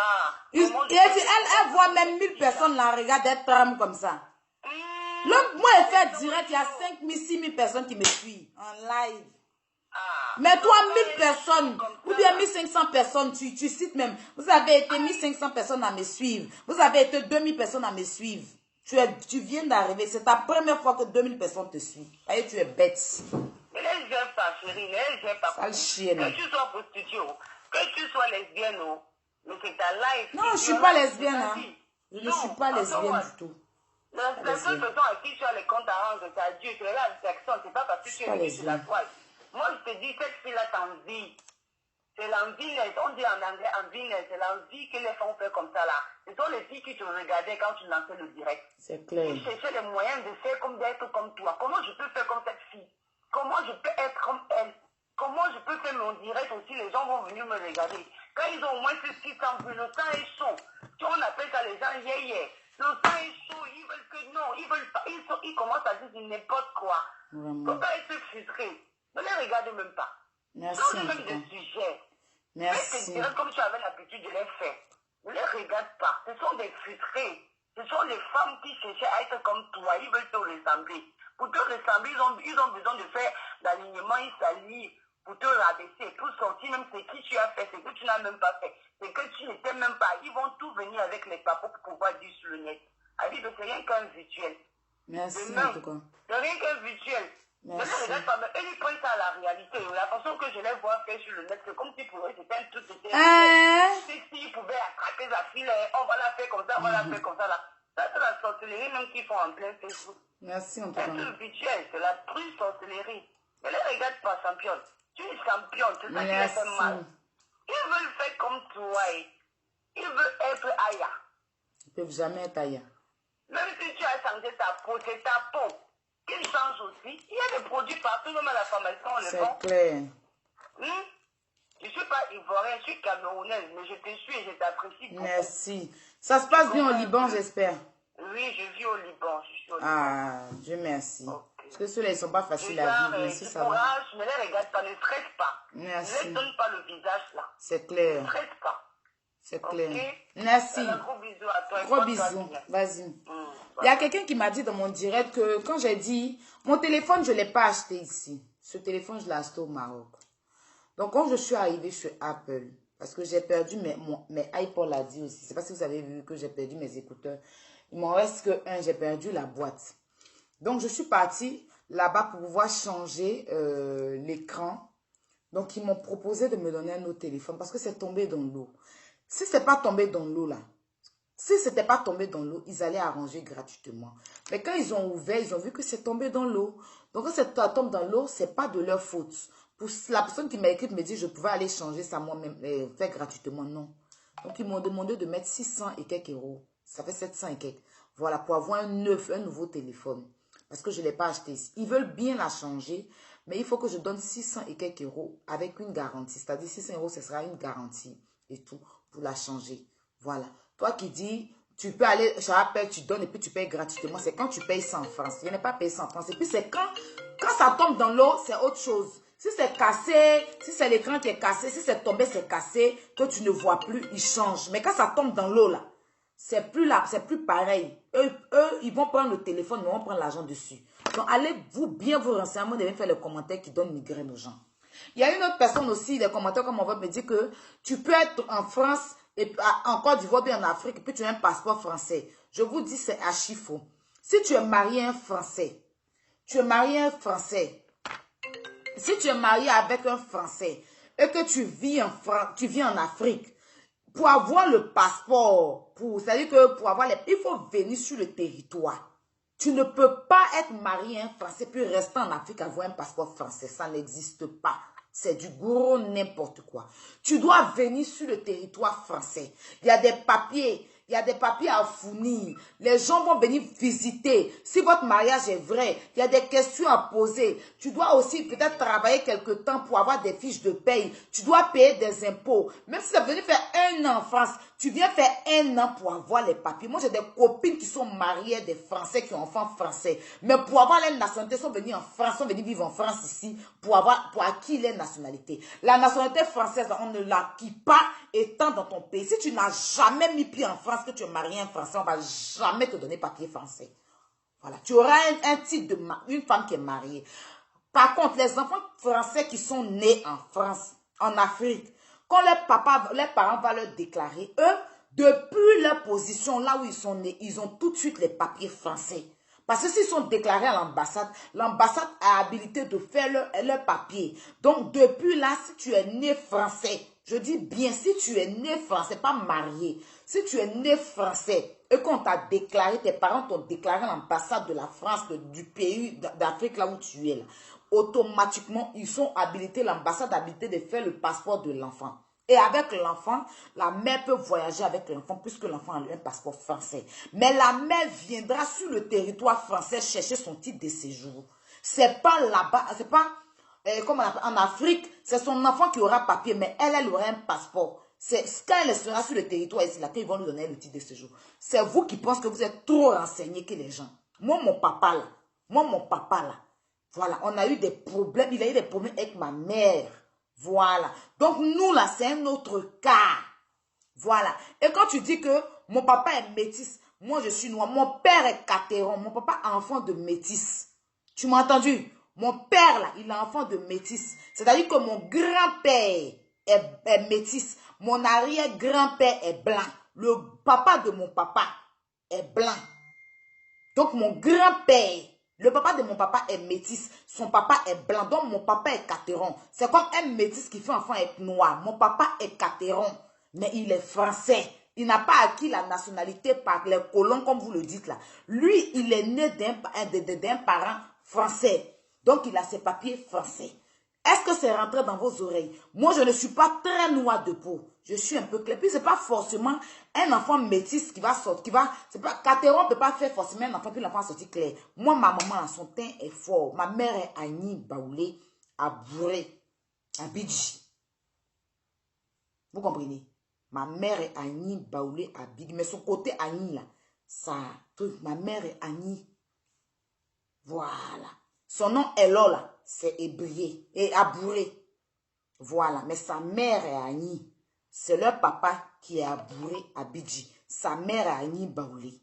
Elle voit même 1000 personnes la regarder, elle trame comme ça. Moi, elle fait direct, il y a 5000, 6000 personnes qui me suivent en live. Mais toi, 1000 personnes, ou bien 1500 personnes, tu cites même. Vous avez été 1500 personnes à me suivre. Vous avez été 2000 personnes à me suivre. Tu viens d'arriver. C'est ta première fois que 2000 personnes te suivent. Allez, tu es bête. Mais les gens pas, chérie, les gens pas. Sale chienne. Que tu sois prostituée, que tu sois lesbienne, mais c'est ta life. Non, je ne suis pas lesbienne. Hein. Je ne suis pas lesbienne du tout. La seule personne à qui tu as les comptes à rendre, c'est à Dieu. C'est la réflexion. C'est pas parce que tu es sur la toile. Moi, je te dis, cette fille-là t'envie. C'est l'envie, on dit en anglais envie, c'est l'envie que les femmes font comme ça là. Ce sont les filles qui te regardaient quand tu lançais le direct. C'est clair. Tu cherchais les moyens de faire comme d'être comme toi. Comment je peux faire comme cette fille? Comment je peux être comme elle? Comment je peux faire mon direct aussi? Les gens vont venir me regarder. Quand ils ont au moins ce 600 vues, le sang est chaud. Tu on appelle ça les gens yéyé. Le sang est chaud, ils veulent que non, ils veulent pas. Ils commencent à dire n'importe quoi. Faut pas être frustré. Ne les regarde même pas. Merci. Change même de sujet. Merci. Mais comme tu avais l'habitude de les faire. Ne les regarde pas. Ce sont des frustrés. Ce sont les femmes qui cherchent à être comme toi. Ils veulent te ressembler. Pour te ressembler, ils ont besoin de faire l'alignement, ils s'allient pour te rabaisser, pour sortir même ce que tu as fait, ce que tu n'as même pas fait, ce que tu n'étais même pas. Ils vont tout venir avec les papas pour pouvoir dire sur le net. C'est rien qu'un virtuel. Merci demain, en tout cas. C'est rien qu'un virtuel. Merci. Ils prennent ça à la réalité. La façon que je les vois faire sur le net, c'est comme si pour eux c'était un truc. S'ils pouvaient attraper la fille, on va la faire comme ça, on va la faire comme ça là. Ça, c'est la sorcellerie même qu'ils font en plein Facebook. Merci en tout cas. C'est un virtuel, c'est la plus sorcellerie. Ne les regarde pas, championne. Tu es championne, c'est ça qui les fait mal. Ils veulent faire comme toi. Ils veulent être Aya. Ils ne peuvent jamais être Aya. Même si tu as changé ta peau, c'est ta peau. Qu'ils changent aussi. Il y a des produits partout, même à la pharmacie, on le vend. C'est clair. Je ne suis pas ivoirienne, je suis camerounaise, mais je te suis et je t'apprécie beaucoup. Merci. Ça se passe bien au Liban, j'espère. Oui, je vis au Liban. Je suis au Liban. Ah, Dieu merci. Okay. Parce que ceux-là, ils ne sont pas faciles à vivre. Si ça courage, ne les regarde pas, ne stresse pas. Merci. Ne les donne pas le visage là. C'est clair. Ne stresse pas. C'est clair. Okay? Merci. Un gros bisou à toi. Gros bisous. Vas-y. Il y a quelqu'un qui m'a dit dans mon direct que quand j'ai dit, mon téléphone, je ne l'ai pas acheté ici. Ce téléphone, je l'ai acheté au Maroc. Donc, quand je suis arrivée chez Apple, parce que j'ai perdu mes iPods l'a dit aussi. C'est parce que vous avez vu que j'ai perdu mes écouteurs. Il m'en reste que un, j'ai perdu la boîte. Donc, je suis partie là-bas pour pouvoir changer l'écran. Donc, ils m'ont proposé de me donner un autre téléphone parce que c'est tombé dans l'eau. Si ce n'est pas tombé dans l'eau là, si ce n'était pas tombé dans l'eau, ils allaient arranger gratuitement. Mais quand ils ont ouvert, ils ont vu que c'est tombé dans l'eau. Donc quand ça tombe dans l'eau, ce n'est pas de leur faute. Pour la personne qui m'a écrit me dit, je pouvais aller changer ça moi-même, faire gratuitement. Non. Donc ils m'ont demandé de mettre 600 et quelques euros. Ça fait 700 et quelques. Voilà, pour avoir un nouveau téléphone. Parce que je ne l'ai pas acheté. Ils veulent bien la changer, mais il faut que je donne 600 et quelques euros avec une garantie. C'est-à-dire 600 euros, ce sera une garantie et tout pour la changer. Voilà. Toi qui dis, tu peux aller, je rappelle, tu donnes et puis tu payes gratuitement. C'est quand tu payes ça en France. Je n'ai pas payé ça en France. Et puis c'est quand ça tombe dans l'eau, c'est autre chose. Si c'est cassé, si c'est l'écran qui est cassé, si c'est tombé, c'est cassé, que tu ne vois plus, il change. Mais quand ça tombe dans l'eau là, c'est plus là, c'est plus pareil. Eux, ils vont prendre le téléphone, ils vont prendre l'argent dessus. Donc, allez-vous bien vous renseigner. Moi, de faire les commentaires qui donnent migraine aux gens. Il y a une autre personne aussi, les commentaires comme on va me dire que tu peux être en France, et en Côte d'Ivoire, bien en Afrique, et puis tu as un passeport français. Je vous dis, c'est archi faux. Si tu es marié à un Français, tu es marié à un Français, si tu es marié avec un Français, et que tu vis en Afrique, pour avoir le passeport, c'est-à-dire que pour avoir il faut venir sur le territoire. Tu ne peux pas être marié à un Français puis rester en Afrique avoir un passeport français. Ça n'existe pas. C'est du gros n'importe quoi. Tu dois venir sur le territoire français. Il y a des papiers. Il y a des papiers à fournir. Les gens vont venir visiter. Si votre mariage est vrai, il y a des questions à poser. Tu dois aussi peut-être travailler quelque temps pour avoir des fiches de paye. Tu dois payer des impôts. Même si tu es venu faire 1 an en France, tu viens faire 1 an pour avoir les papiers. Moi, j'ai des copines qui sont mariées, des Français qui ont enfants français. Mais pour avoir leur nationalité, ils sont venus en France, sont venus vivre en France ici pour acquis leur nationalité. La nationalité française, on ne l'acquit pas étant dans ton pays. Si tu n'as jamais mis pied en France, que tu es marié à un Français, on ne va jamais te donner papier français. Voilà. Tu auras un titre une femme qui est mariée. Par contre, les enfants français qui sont nés en France, en Afrique, quand leurs parents vont leur déclarer, eux, depuis leur position, là où ils sont nés, ils ont tout de suite les papiers français. Parce que s'ils sont déclarés à l'ambassade a habilité de faire leur papier. Donc, depuis là, si tu es né français, je dis bien, si tu es né français, pas marié, si tu es né français et qu'on t'a déclaré, tes parents t'ont déclaré à l'ambassade de la France, du pays d'Afrique, là où tu es là, automatiquement, ils sont habilités, l'ambassade habilitée de faire le passeport de l'enfant. Et avec l'enfant, la mère peut voyager avec l'enfant puisque l'enfant a un passeport français. Mais la mère viendra sur le territoire français chercher son titre de séjour. C'est pas là-bas, c'est pas comme en Afrique, c'est son enfant qui aura papier, mais elle aura un passeport. C'est quand elle sera sur le territoire ici, là, qu'ils vont lui donner le titre de séjour. C'est vous qui pensez que vous êtes trop renseignés que les gens. Moi, mon papa là, voilà, on a eu des problèmes, il a eu des problèmes avec ma mère. Voilà. Donc, nous, là, c'est un autre cas. Voilà. Et quand tu dis que mon papa est métis, moi, je suis noir. Mon père est catéron. Mon papa est enfant de métis. Tu m'as entendu? Mon père, là, il est enfant de métis. C'est-à-dire que mon grand-père est métis. Mon arrière-grand-père est blanc. Le papa de mon papa est blanc. Donc, mon grand-père... Le papa de mon papa est métis. Son papa est blanc. Donc, mon papa est catéron. C'est comme un métis qui fait enfant être noir. Mon papa est catéron. Mais il est français. Il n'a pas acquis la nationalité par les colons, comme vous le dites là. Lui, il est né d'un parent français. Donc, il a ses papiers français. Est-ce que c'est rentré dans vos oreilles? Moi, je ne suis pas très noire de peau. Je suis un peu clair. Puis, ce n'est pas forcément un enfant métis qui va sortir. Catéron ne peut pas faire forcément un enfant, puis l'enfant sortir clair. Moi, ma maman, son teint est fort. Ma mère est Agni Baoulé, à Bourré, à Bidji. Vous comprenez? Ma mère est Agni Baoulé, à Bidji. Mais son côté Agni, là, ça, ma mère est Agni. Voilà. Son nom est là, c'est Ébrié et Abouré. Voilà, mais sa mère est Agni. C'est leur papa qui est Abouré, à Bidji. Sa mère est Agni Baoulé.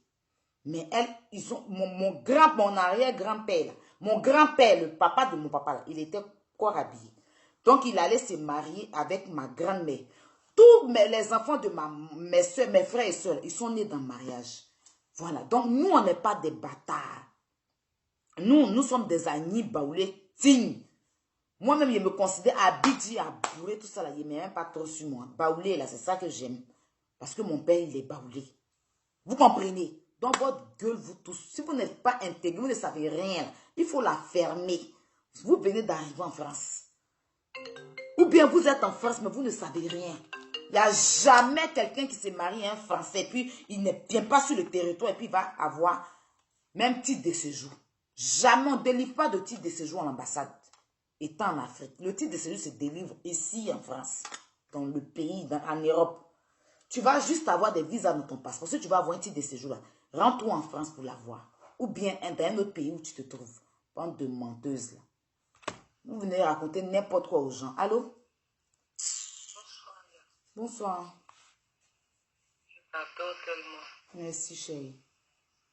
Mais elle, ils ont, mon arrière-grand-père, mon grand-père, le papa de mon papa, là, il était encore habillé. Donc, il allait se marier avec ma grand-mère. Tous les enfants de mes soeurs, mes frères et soeurs, ils sont nés dans le mariage. Voilà, donc nous, on n'est pas des bâtards. Nous sommes des Agni Baoulé dignes. Moi-même, je me considère à Bidji, à Bourré, tout ça là. Il ne met même pas trop sur moi. Baoulé, là, c'est ça que j'aime. Parce que mon père, il est Baoulé. Vous comprenez? dans votre gueule, vous tous. Si vous n'êtes pas intégré, vous ne savez rien. Il faut la fermer. Vous venez d'arriver en France. Ou bien vous êtes en France, mais vous ne savez rien. Il n'y a jamais quelqu'un qui se marie à un Français, puis il ne vient pas sur le territoire et puis il va avoir même titre de séjour. Jamais, on ne délivre pas de titre de séjour à l'ambassade, étant en Afrique. Le titre de séjour se délivre ici en France, dans le pays, en Europe. Tu vas juste avoir des visas dans ton passeport. Si tu vas avoir un titre de séjour là, rentre-toi en France pour l'avoir. Ou bien dans un autre pays où tu te trouves. Bande de menteuses là. Vous venez raconter n'importe quoi aux gens. Allô? Bonsoir. Je t'adore tellement. Merci, chérie.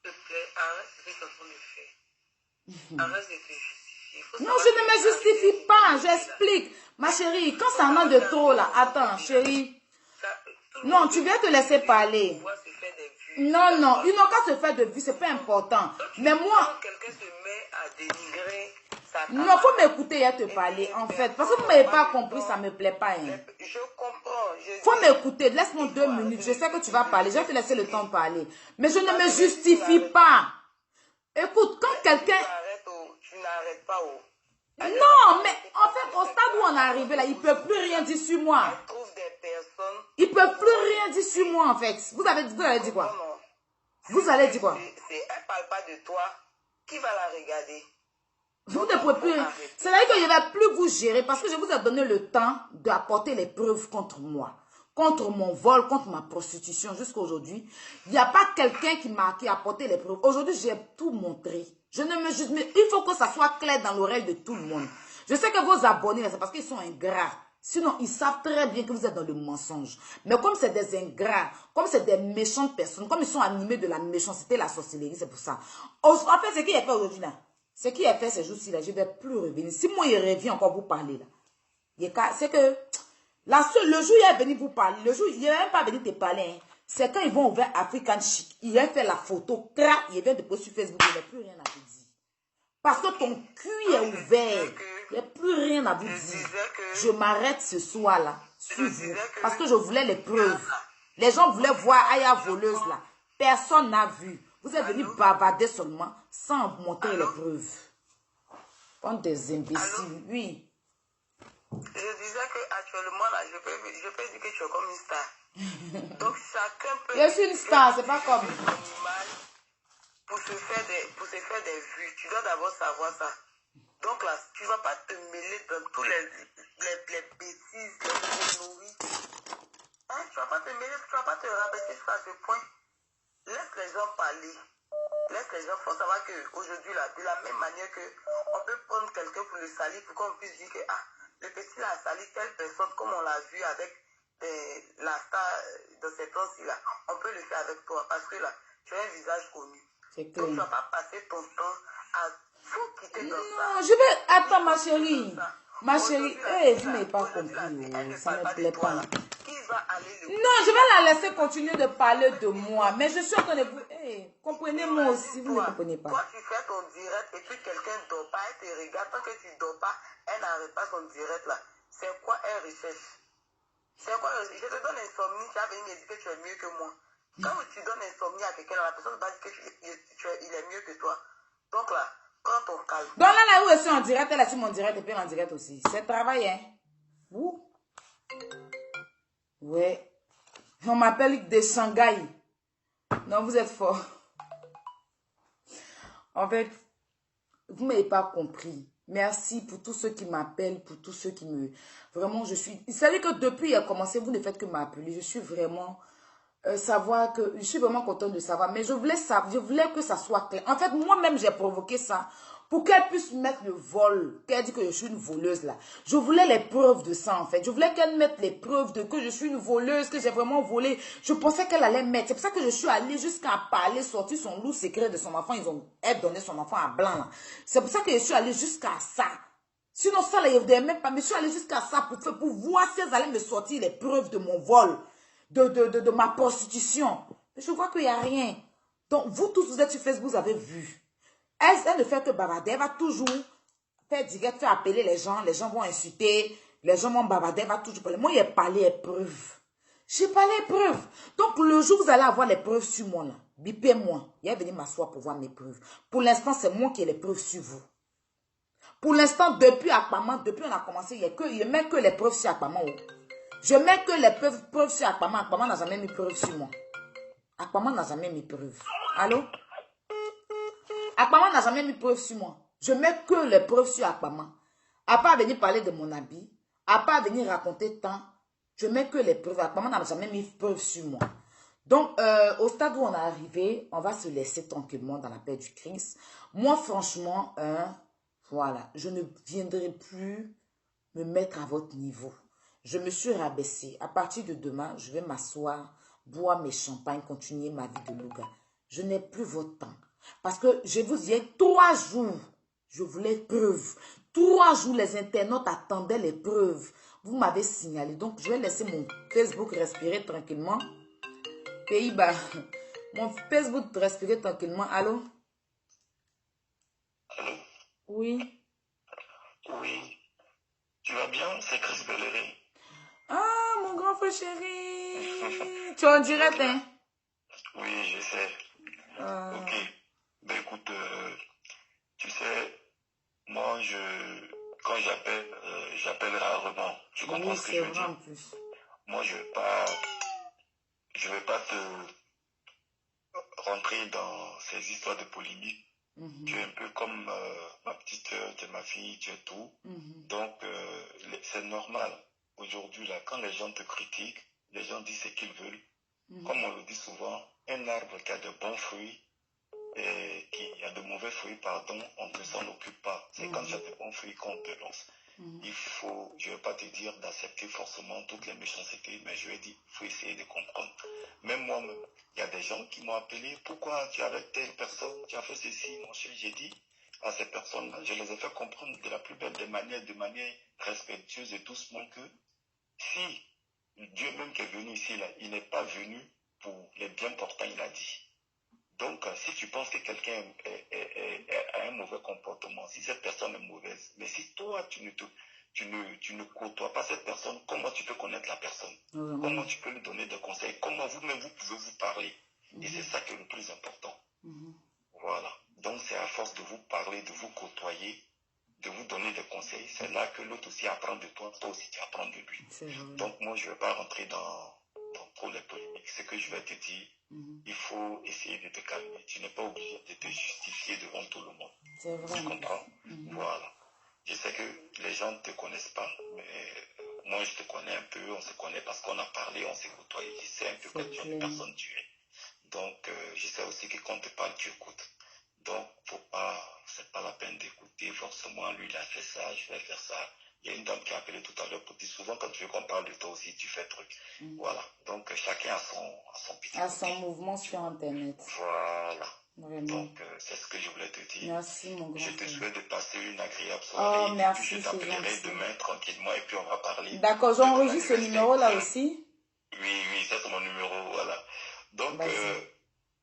S'il te plaît, arrête ce que tu es en train de faire. Arrête de te justifier. Non, je ne me justifie pas. J'explique. Ma chérie, quand ça en a de trop là. Attends, chérie. Non, tu viens te laisser parler. Non, non, ils n'ont qu'à se faire de vue, c'est pas important. Mais moi... Quelqu'un se met à dénigrer sa non, il faut m'écouter et te parler, en fait. Parce que vous ne m'avez pas compris, ça ne me plaît pas. Hein. Je comprends. Il faut m'écouter, laisse-moi 2 minutes. Je sais que tu vas parler, je vais te laisser le temps de parler. Mais je ne me justifie pas. Écoute, quand quelqu'un... Tu n'arrêtes pas. Non, mais en fait, au stade où on est arrivé là, il ne peut plus rien dire sur moi. Il ne peut plus rien dire sur moi, en fait. Vous allez dire quoi? Vous allez dire quoi? Si elle ne parle pas de toi, qui va la regarder? Vous ne pouvez plus. C'est-à-dire que je ne vais plus vous gérer parce que je vous ai donné le temps d'apporter les preuves contre moi. Contre mon vol, contre ma prostitution jusqu'à aujourd'hui. Il n'y a pas quelqu'un qui a apporté les preuves. Aujourd'hui, j'ai tout montré. Je ne me juge, mais il faut que ça soit clair dans l'oreille de tout le monde. Je sais que vos abonnés, c'est parce qu'ils sont ingrats. Sinon, ils savent très bien que vous êtes dans le mensonge. Mais comme c'est des ingrats, comme c'est des méchantes personnes, comme ils sont animés de la méchanceté, la sorcellerie, c'est pour ça. En fait, ce qui est fait aujourd'hui là, ce qui est fait ces jours-ci là, je ne vais plus revenir. Si moi, il revient encore vous parler là, c'est que le jour où il est venu vous parler, le jour où il n'est même pas venu te parler, hein, c'est quand ils vont ouvrir African Chic. Il vient faire la photo, crac, il vient de poster sur Facebook, il n'y a plus rien à vous dire. Parce que ton cul est ouvert. Il n'y a plus rien à vous dire. Je m'arrête ce soir-là sur vous. Parce que je voulais les preuves. Les gens voulaient voir Aya voleuse là. Personne n'a vu. Vous êtes venus bavarder seulement sans montrer les preuves. Bande des imbéciles, oui. Je disais qu'actuellement, là, je peux dire que tu es comme une star. Donc, chacun peut... Je suis une star, c'est pas comme... Pour se faire des vues, tu dois d'abord savoir ça. Donc là, tu ne vas pas te mêler dans tous les bêtises, les conneries. Hein? Tu ne vas pas te mêler, tu ne vas pas te rabaisser à ce point. Laisse les gens parler. Laisse les gens faire savoir qu'aujourd'hui, là, de la même manière qu'on peut prendre quelqu'un pour le salir, pour qu'on puisse dire que le petit là a sali telle personne, comme on l'a vu avec la star de cet temps-ci là. On peut le faire avec toi parce que là, tu as un visage connu. Donc, tu ne vas pas passer ton temps à tout quitter dans ça. Non, je vais... Attends, ma chérie. Ma chérie, vous n'avez pas compris. Ça ne me plaît pas. Non, je vais la laisser continuer de parler de moi. Mais je suis en train de vous... comprenez-moi aussi, vous ne comprenez pas. Toi, tu fais ton direct et puis quelqu'un ne dort pas, elle te regarde. Tant que tu ne dors pas, elle n'arrête pas son direct là. C'est quoi elle recherche? C'est quoi elle recherche? Je te donne insomnie, tu as venu me dire que tu es mieux que moi. Quand tu donnes insomnie à quelqu'un, la personne ne va dire qu'il est mieux que toi. Donc là, prends ton calme. Donc là où je suis en direct, elle est sur mon direct et puis en direct aussi. C'est travail, hein? Ouh. Ouais. On m'appelle de Shanghai. Non, vous êtes fort. En fait, vous ne m'avez pas compris. Merci pour tous ceux qui m'appellent, pour tous ceux qui me... Vraiment, je suis... Vous savez que depuis qu'il a commencé, vous ne faites que m'appeler. Je suis vraiment... savoir que... Je suis vraiment contente de savoir. Mais je voulais que ça soit clair. En fait, moi-même, j'ai provoqué ça pour qu'elle puisse mettre le vol. Qu'elle dit que je suis une voleuse, là. Je voulais les preuves de ça, en fait. Je voulais qu'elle mette les preuves de que je suis une voleuse, que j'ai vraiment volé. Je pensais qu'elle allait mettre. C'est pour ça que je suis allée jusqu'à parler, sortir son loup secret de son enfant. Elle donné son enfant à Blanc, là. C'est pour ça que je suis allée jusqu'à ça. Sinon, ça, là, il ne même pas. Mais je suis allée jusqu'à ça pour voir si elles allaient me sortir les preuves de mon vol. De ma prostitution. Mais je vois qu'il n'y a rien. Donc, vous tous, vous êtes sur Facebook, vous avez vu. Elle ne fait que bavarder. Elle va toujours faire direct, faire appeler les gens. Les gens vont insulter. Les gens vont bavarder. Elle va toujours parler. Moi, j'ai parlé preuves. J'ai parlé preuves. Donc, le jour où vous allez avoir les preuves sur moi, là, bipez-moi. Il va venir m'asseoir pour voir mes preuves. Pour l'instant, c'est moi qui ai les preuves sur vous. Pour l'instant, depuis Akpama, depuis on a commencé, je mets que les preuves sur Akpama. Je mets que les preuves sur Akpama. Akpama n'a jamais mis preuve sur moi. Akpama n'a jamais mis preuve. Allô? Akpama n'a jamais mis preuve sur moi. Je mets que les preuves sur Akpama. À part venir parler de mon habit, à part venir raconter tant, je mets que les preuves. Akpama n'a jamais mis preuve sur moi. Donc, au stade où on est arrivé, on va se laisser tranquillement dans la paix du Christ. Moi, franchement, voilà, je ne viendrai plus me mettre à votre niveau. Je me suis rabaissée. À partir de demain, je vais m'asseoir, boire mes champagnes, continuer ma vie de louga. Je n'ai plus votre temps. Parce que je vous dis, 3 jours, je voulais preuves. 3 jours, les internautes attendaient les preuves. Vous m'avez signalé. Donc, je vais laisser mon Facebook respirer tranquillement. Pays-Bas. Mon Facebook respirer tranquillement. Allô? Allô? Oui. Oui. Tu vas bien? C'est Chris Bellery. Ah, mon grand frère chéri. Tu es en direct, hein? Oui, je sais. Ok. Ben écoute, tu sais, moi, quand j'appelle rarement. Tu comprends Oui, ce que c'est je veux vrai dire? en plus. Moi, je vais pas te rentrer dans ces histoires de polémique. Tu es un peu comme ma petite sœur, tu es ma fille, tu es tout. Donc, c'est normal. Aujourd'hui, là, quand les gens te critiquent, les gens disent ce qu'ils veulent. Comme on le dit souvent, un arbre qui a de bons fruits et qui a de mauvais fruits, pardon, on ne s'en occupe pas. C'est quand il y a de bons fruits qu'on te lance. Il faut, je ne vais pas te dire d'accepter forcément toutes les méchancetés, mais je vais dire, il faut essayer de comprendre. Même moi-même, il y a des gens qui m'ont appelé, pourquoi tu es avec telle personne, tu as fait ceci, mon cher, j'ai dit à ces personnes-là, je les ai fait comprendre de la plus belle des manières, de manière respectueuse et doucement que si Dieu même qui est venu ici, là, il n'est pas venu pour les bien portants, il a dit. Donc, si tu penses que quelqu'un a un mauvais comportement, si cette personne est mauvaise, mais si toi, tu ne côtoies pas cette personne, comment tu peux connaître la personne? Comment tu peux lui donner des conseils? Comment vous-même, vous pouvez vous parler? Et c'est ça qui est le plus important. Voilà. Donc, c'est à force de vous parler, de vous côtoyer, de vous donner des conseils, c'est là que l'autre aussi apprend de toi, toi aussi tu apprends de lui. Donc, moi, je ne vais pas rentrer dans trop les polémiques. Ce que je vais te dire, il faut essayer de te calmer. Tu n'es pas obligé de te justifier devant tout le monde. C'est vrai. Tu comprends? Voilà. Je sais que les gens ne te connaissent pas, mais moi je te connais un peu, on se connaît parce qu'on a parlé, on s'est côtoyé. Je sais un peu quel genre de personne tu es. Donc, je sais aussi que quand on te parle, tu écoutes. Donc, c'est pas la peine d'écouter forcément, lui il a fait ça, je vais faire ça. Il y a une dame qui a appelé tout à l'heure pour dire souvent quand tu veux qu'on parle de toi aussi, tu fais truc. Voilà. Donc, chacun a son petit côté. Son mouvement sur Internet. Voilà. Vraiment. Donc, c'est ce que je voulais te dire. Merci, mon grand frère. Je te souhaite de passer une agréable soirée. Oh, merci, et puis, je t'appellerai demain tranquillement et puis on va parler. D'accord, j'enregistre ce numéro-là aussi? Oui, ça c'est mon numéro, voilà. Donc,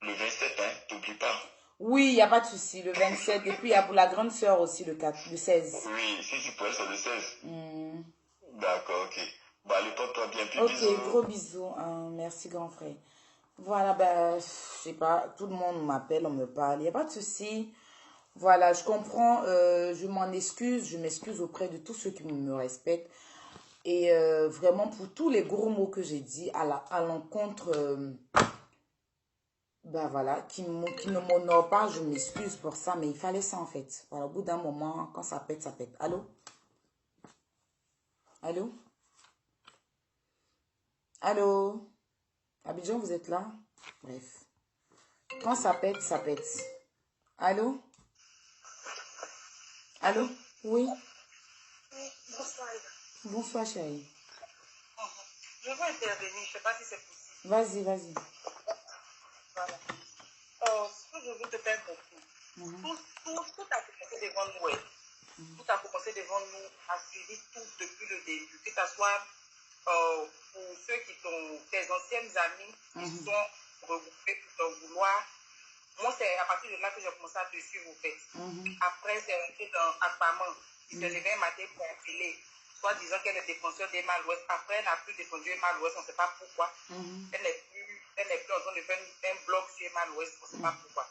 le 27, hein, t'oublie pas. Oui, il n'y a pas de souci, le 27. Et puis, il y a pour la grande sœur aussi, le 16. Oui, si tu pourrais, c'est le 16. D'accord, ok. Bah, allez, porte-toi bien. Puis, ok, bisous. gros bisous. Merci, grand frère. Voilà, ben, je sais pas, tout le monde m'appelle, on me parle. Il n'y a pas de souci. Voilà, je comprends, je m'en excuse, je m'excuse auprès de tous ceux qui me respectent. Et vraiment, pour tous les gros mots que j'ai dit à l'encontre... ben voilà, qui ne m'honore pas, je m'excuse pour ça, mais il fallait ça en fait. Voilà, au bout d'un moment, quand ça pète, ça pète. Allô? Allô? Allô? Abidjan, vous êtes là? Bref. Quand ça pète, ça pète. Allô? Allô? Oui? Bonsoir. Bonsoir, chérie. Je veux intervenir, je ne sais pas si c'est possible. Vas-y, vas-y. Voilà. Ce que je veux te faire comprendre, tout a commencé devant nous. Tout a commencé devant nous, a suivi tout depuis le début. Que ce soit pour ceux qui sont tes anciennes amies qui sont regroupées pour t'en vouloir. Moi, c'est à partir de là que j'ai commencé à te suivre, au fait. Après, c'est rentré dans Aquaman. Il s'est levé un matin pour appeler, soit disant qu'elle est défenseur des Mal-Ouest. Après, elle n'a plus défendu les Mal-Ouest, on ne sait pas pourquoi. Elle elle n'est plus en train de faire un blog sur Emma l'Ouest, on ne sait pas pourquoi.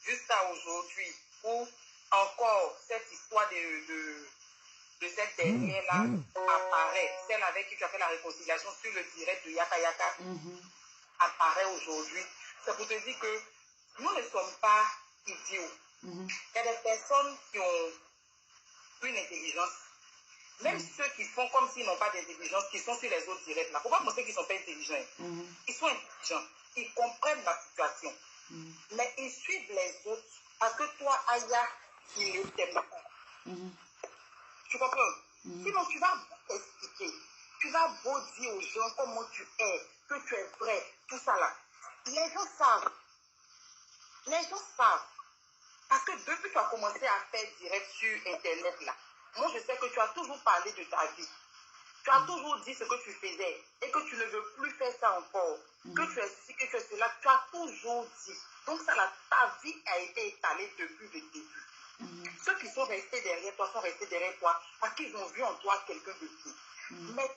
Jusqu'à aujourd'hui, où encore cette histoire de cette dernière-là apparaît, celle avec qui tu as fait la réconciliation sur le direct de Yaka Yaka, apparaît aujourd'hui. C'est pour te dire que nous ne sommes pas idiots. Il y a des personnes qui ont une intelligence. Même ceux qui font comme s'ils n'ont pas d'intelligence, qui sont sur les autres directs, là. Faut pas penser qu'ils ne sont pas intelligents. Ils sont intelligents. Ils comprennent la situation. Mais ils suivent les autres parce que toi, Aya, ils ne t'aiment pas. Tu comprends? Sinon, tu vas expliquer. Tu vas beau dire aux gens comment tu es, que tu es vrai, tout ça là. Les gens savent. Les gens savent. Parce que depuis que tu as commencé à faire direct sur Internet là, moi je sais que tu as toujours parlé de ta vie. Tu as toujours dit ce que tu faisais et que tu ne veux plus faire ça encore. Que tu es ci, que tu es cela, tu as toujours dit. Donc ça là, ta vie a été étalée depuis le début. Ceux qui sont restés derrière toi sont restés derrière toi parce qu'ils ont vu en toi quelqu'un de tout. Mais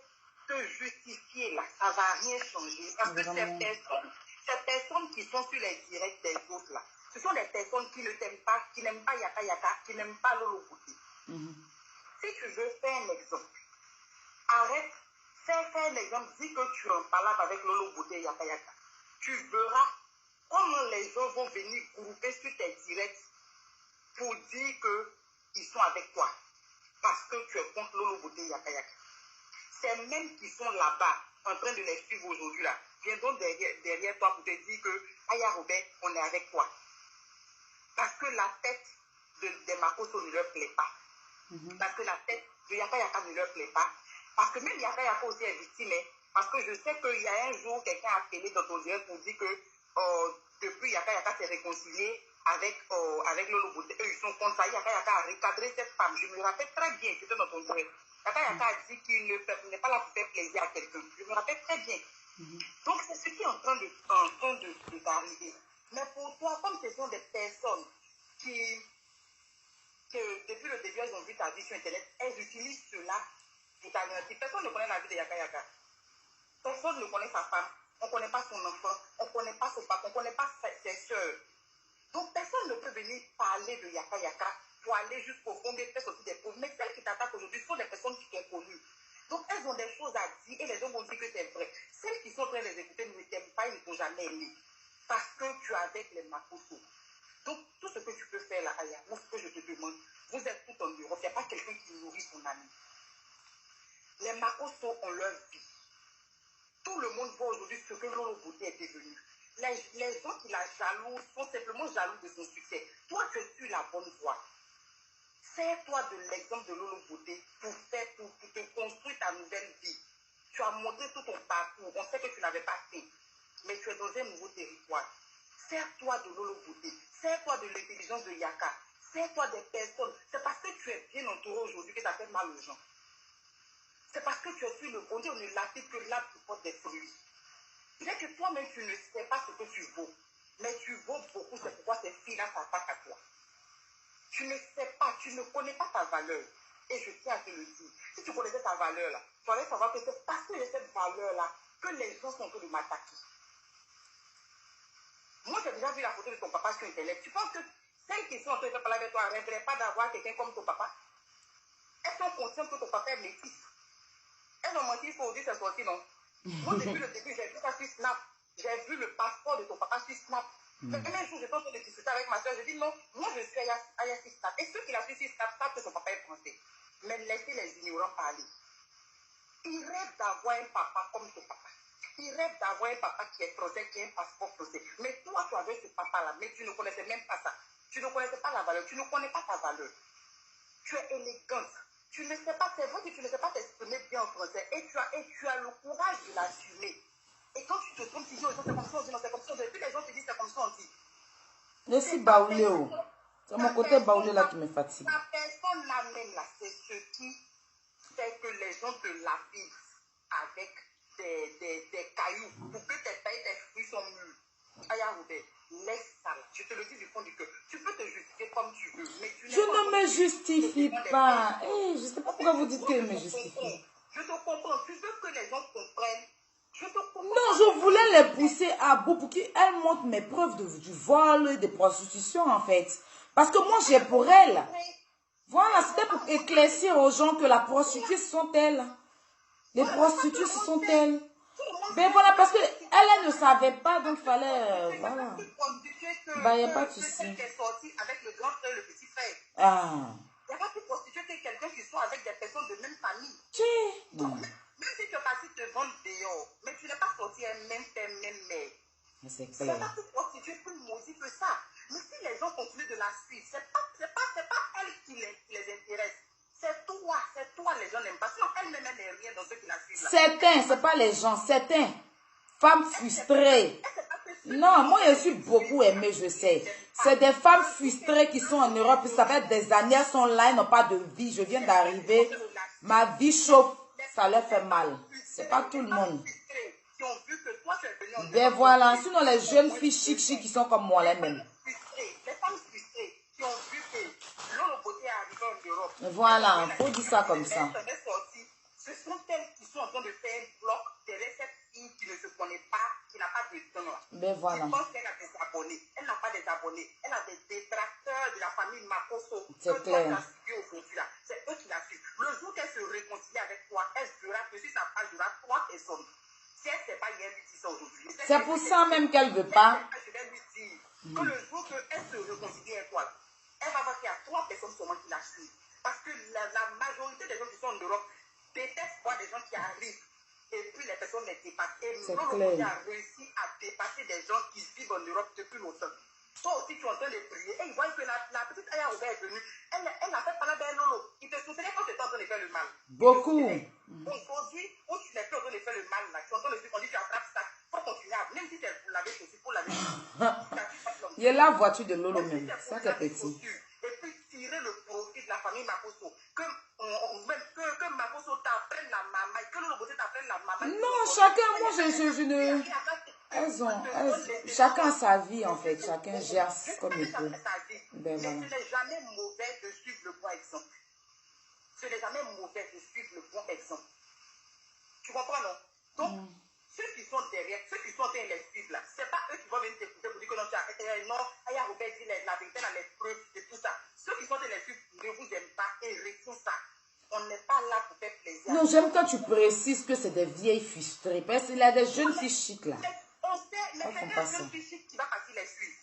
te justifier là, ça ne va rien changer. Parce que ces personnes qui sont sur les directs des autres là, ce sont des personnes qui ne t'aiment pas, qui n'aiment pas Yaka Yaka, qui n'aiment pas Lolo Bouté. Si tu veux faire un exemple, arrête, fais un exemple, dis que tu es en palabre avec Lolo Bouté et Yaka Yaka. Tu verras comment les gens vont venir grouper sur tes directs pour dire qu'ils sont avec toi. Parce que tu es contre Lolo Bouté et Yaka Yaka. Ces mêmes qui sont là-bas, en train de les suivre aujourd'hui là, viendront derrière toi pour te dire que Aya Robert, on est avec toi. Parce que la tête de Makoto ne leur plaît pas. Parce que la tête de Yaka Yaka ne leur plaît pas. Parce que même Yaka Yaka aussi est victime. Parce que je sais qu'il y a un jour, quelqu'un a appelé dans ton direct pour dire que depuis Yaka Yaka s'est réconcilié avec Lolo Bouté. Eux, ils sont contre ça. Yaka Yaka a recadré cette femme. Je me rappelle très bien, c'était dans ton direct. Yaka Yaka a dit qu'il n'est pas là pour faire plaisir à quelqu'un. Je me rappelle très bien. Donc, c'est ce qui est en train de t'arriver. Mais pour toi, comme ce sont des personnes que depuis le début, elles ont vu ta vie sur Internet, elles utilisent cela pour t'anéantir. Personne ne connaît la vie de Yaka Yaka. Personne ne connaît sa femme. On ne connaît pas son enfant. On ne connaît pas son papa. On ne connaît pas ses soeurs. Donc, personne ne peut venir parler de Yaka Yaka pour aller jusqu'au fond des faire sortir des pauvres. Mais celles qui t'attaquent aujourd'hui sont des personnes qui t'ont connues. Donc, elles ont des choses à dire et les gens vont dire que c'est vrai. Celles qui sont en train de les écouter ne t'aiment pas, ils ne t'ont jamais aimé. Parce que tu es avec les Makoto. Donc, tout ce que tu peux faire là, Aya, moi, ce que je te demande, vous êtes tout en Europe, il n'y a pas quelqu'un qui nourrit son ami. Les Makoto ont leur vie. Tout le monde voit aujourd'hui ce que Lolo Bouté est devenu. Les gens qui la jalousent sont simplement jaloux de son succès. Toi, tu es sur la bonne voie. Sers-toi de l'exemple de Lolo Bouté pour te construire ta nouvelle vie. Tu as montré tout ton parcours. On sait que tu n'avais pas fait. Mais tu es dans un nouveau territoire. Sers-toi de Lolo Bouté. Sers-toi de l'intelligence de Yaka. Sers-toi des personnes. C'est parce que tu es bien entouré aujourd'hui que ça fait mal aux gens. C'est parce que tu es sur le bon Dieu, on ne l'attire que là qui porte des fruits. Peut-être que toi-même, tu ne sais pas ce que tu vaux. Mais tu vaux beaucoup, c'est pourquoi ces filles-là s'attaquent à toi. Tu ne sais pas, tu ne connais pas ta valeur. Et je tiens à te le dire. Si tu connaissais ta valeur-là, tu allais savoir que c'est parce que j'ai cette valeur-là que les gens sont en train de m'attaquer. Moi, j'ai déjà vu la photo de ton papa sur Internet. Tu penses que celles qui sont en train de parler avec toi ne rêveraient pas d'avoir quelqu'un comme ton papa? Elles sont conscientes que ton papa est métis. Elles ont menti pour dire c'est sorti, non? Moi, depuis le début, j'ai vu ça sur Snap. J'ai vu le passeport de ton papa sur Snap. Un jour, j'étais en train de discuter avec ma soeur. Je dis non, moi je suis Aya sur Snap. Et ceux qui l'ont fait sur Snap savent que son papa est français. Mais laissez les ignorants parler. Ils rêvent d'avoir un papa comme ton papa. Ils rêvent d'avoir un papa qui est français, qui a un passeport français. Mais toi, tu avais ce papa-là, mais tu ne connaissais même pas ça. Tu ne connaissais pas la valeur. Tu ne connais pas ta valeur. Tu es élégante. Tu ne sais pas, c'est vrai que tu ne sais pas t'exprimer bien en français. Et tu as le courage de l'assumer. Et quand tu te trompes, tu dis aux gens, c'est comme ça, on dit non, c'est comme ça. Et puis les gens te disent, c'est comme ça, on dit. Laissez baoulé. C'est mon côté baoulé là qui me fatigue. La personne là même là, c'est ce qui fait que les gens te lapident avec des cailloux pour que tes fruits sont mûrs. Aya Robert, laisse ça là. Je te le dis du fond du cœur. Tu peux te justifier comme tu veux, mais tu Je ne me justifie pas. Je ne sais pas pourquoi vous dites que je me justifie. Je te comprends. Tu veux que les gens comprennent. Je te comprends. Non, je voulais les pousser à bout pour qu'elles montrent mes preuves du vol, de prostitution en fait. Parce que moi j'ai pour elles. Voilà, c'était pour éclaircir aux gens que la prostituée ce sont elles. Les prostituées ce sont elles. Ben voilà, parce que elle ne savait pas, donc il fallait... voilà. Bah, il n'y a pas de souci. Avec le grand frère et le petit frère. Ah. Il n'y a pas plus prostituée que quelqu'un qui soit avec des personnes de même famille. Non. Même si tu es parti te vendre dehors, mais tu n'es pas sorti un même père, même mère. C'est Tu n'es clair. pas plus prostituée, plus maudit que ça. Mais si les gens continuent de la suivre, ce n'est pas elle qui les intéresse. C'est toi, les gens n'aiment pas. Sinon, elle-même, elle n'est rien dans ceux qui la suivent. Là. Certains, ce n'est pas les gens, certains. Femmes frustrées. Non, moi je suis beaucoup aimée, je sais. C'est des femmes frustrées qui sont en Europe. Ça fait des années, elles sont là, elles n'ont pas de vie. Je viens d'arriver. Ma vie chauffe, ça leur fait mal. C'est pas tout le monde. Ben voilà, sinon les jeunes filles chic qui sont comme moi, les-mêmes. Les femmes frustrées qui ont vu que l'eau beauté est arrivée en Europe. Voilà, il faut dire ça comme ça. Ce sont elles qui sont en train de faire un bloc derrière cette fille qui ne se connaît pas, qui n'a pas de temps. Ben voilà. Je pense qu'elle a des abonnés. Elle n'a pas des abonnés. Elle a des détracteurs de la famille Makoso. C'est clair. C'est eux qui la suivent. Le jour qu'elle se réconcilie avec toi, elle verra que sur sa page, il y aura 3 personnes. Si elle ne sait pas, il y a lui dit ça aujourd'hui. C'est pour ça même qu'elle ne veut pas. Je vais lui dire que le jour qu'elle se réconcilie avec toi, elle va voir qu'il y a 3 personnes seulement qui la suivent. Parce que la majorité des gens qui sont en Europe détestent voir des gens qui arrivent et puis les personnes les dépassent. Et nous, a réussi à dépasser des gens qui vivent en Europe depuis longtemps. Toi aussi, tu es en train de prier. Et ils voient que la petite Aya Robert est venue. Elle a fait parler d'un Lolo. Il te soutenait quand tu étais en train de faire le mal. Beaucoup. Aujourd'hui, où tu n'es plus en train de faire le mal, là, tu es en train de dire qu'on dit tu attrapes ça. Il faut continuer à. Même si c'est pour laver aussi, pour laver. Il y a la voiture de Lolo même. Ça, c'est petit. Et puis tirer le profit de la famille Makoso. Que Makoso t'apprenne la maman. Que Lolo Beauté t'apprenne la maman. Non, chacun, moi, je ne. Chacun sa vie en fait, chacun gère comme il peut. Ben, voilà. Mais ce n'est jamais mauvais de suivre le bon exemple. Ce n'est jamais mauvais de suivre le bon exemple. Tu comprends, non? Donc, ceux qui sont derrière, ceux qui sont en train de les suivre là, ce n'est pas eux qui vont venir t'écouter pour dire que non, non, Aya Robert dit la vérité dans les preuves et tout ça. Ceux qui sont en train de les suivre ne vous aiment pas et refusent ça. On n'est pas là pour faire plaisir. Non, j'aime quand tu précises que c'est des vieilles frustrées. Parce qu'il y a des jeunes filles chic là. On sait, mais c'est des jeunes filles chic qui va partir les suivre.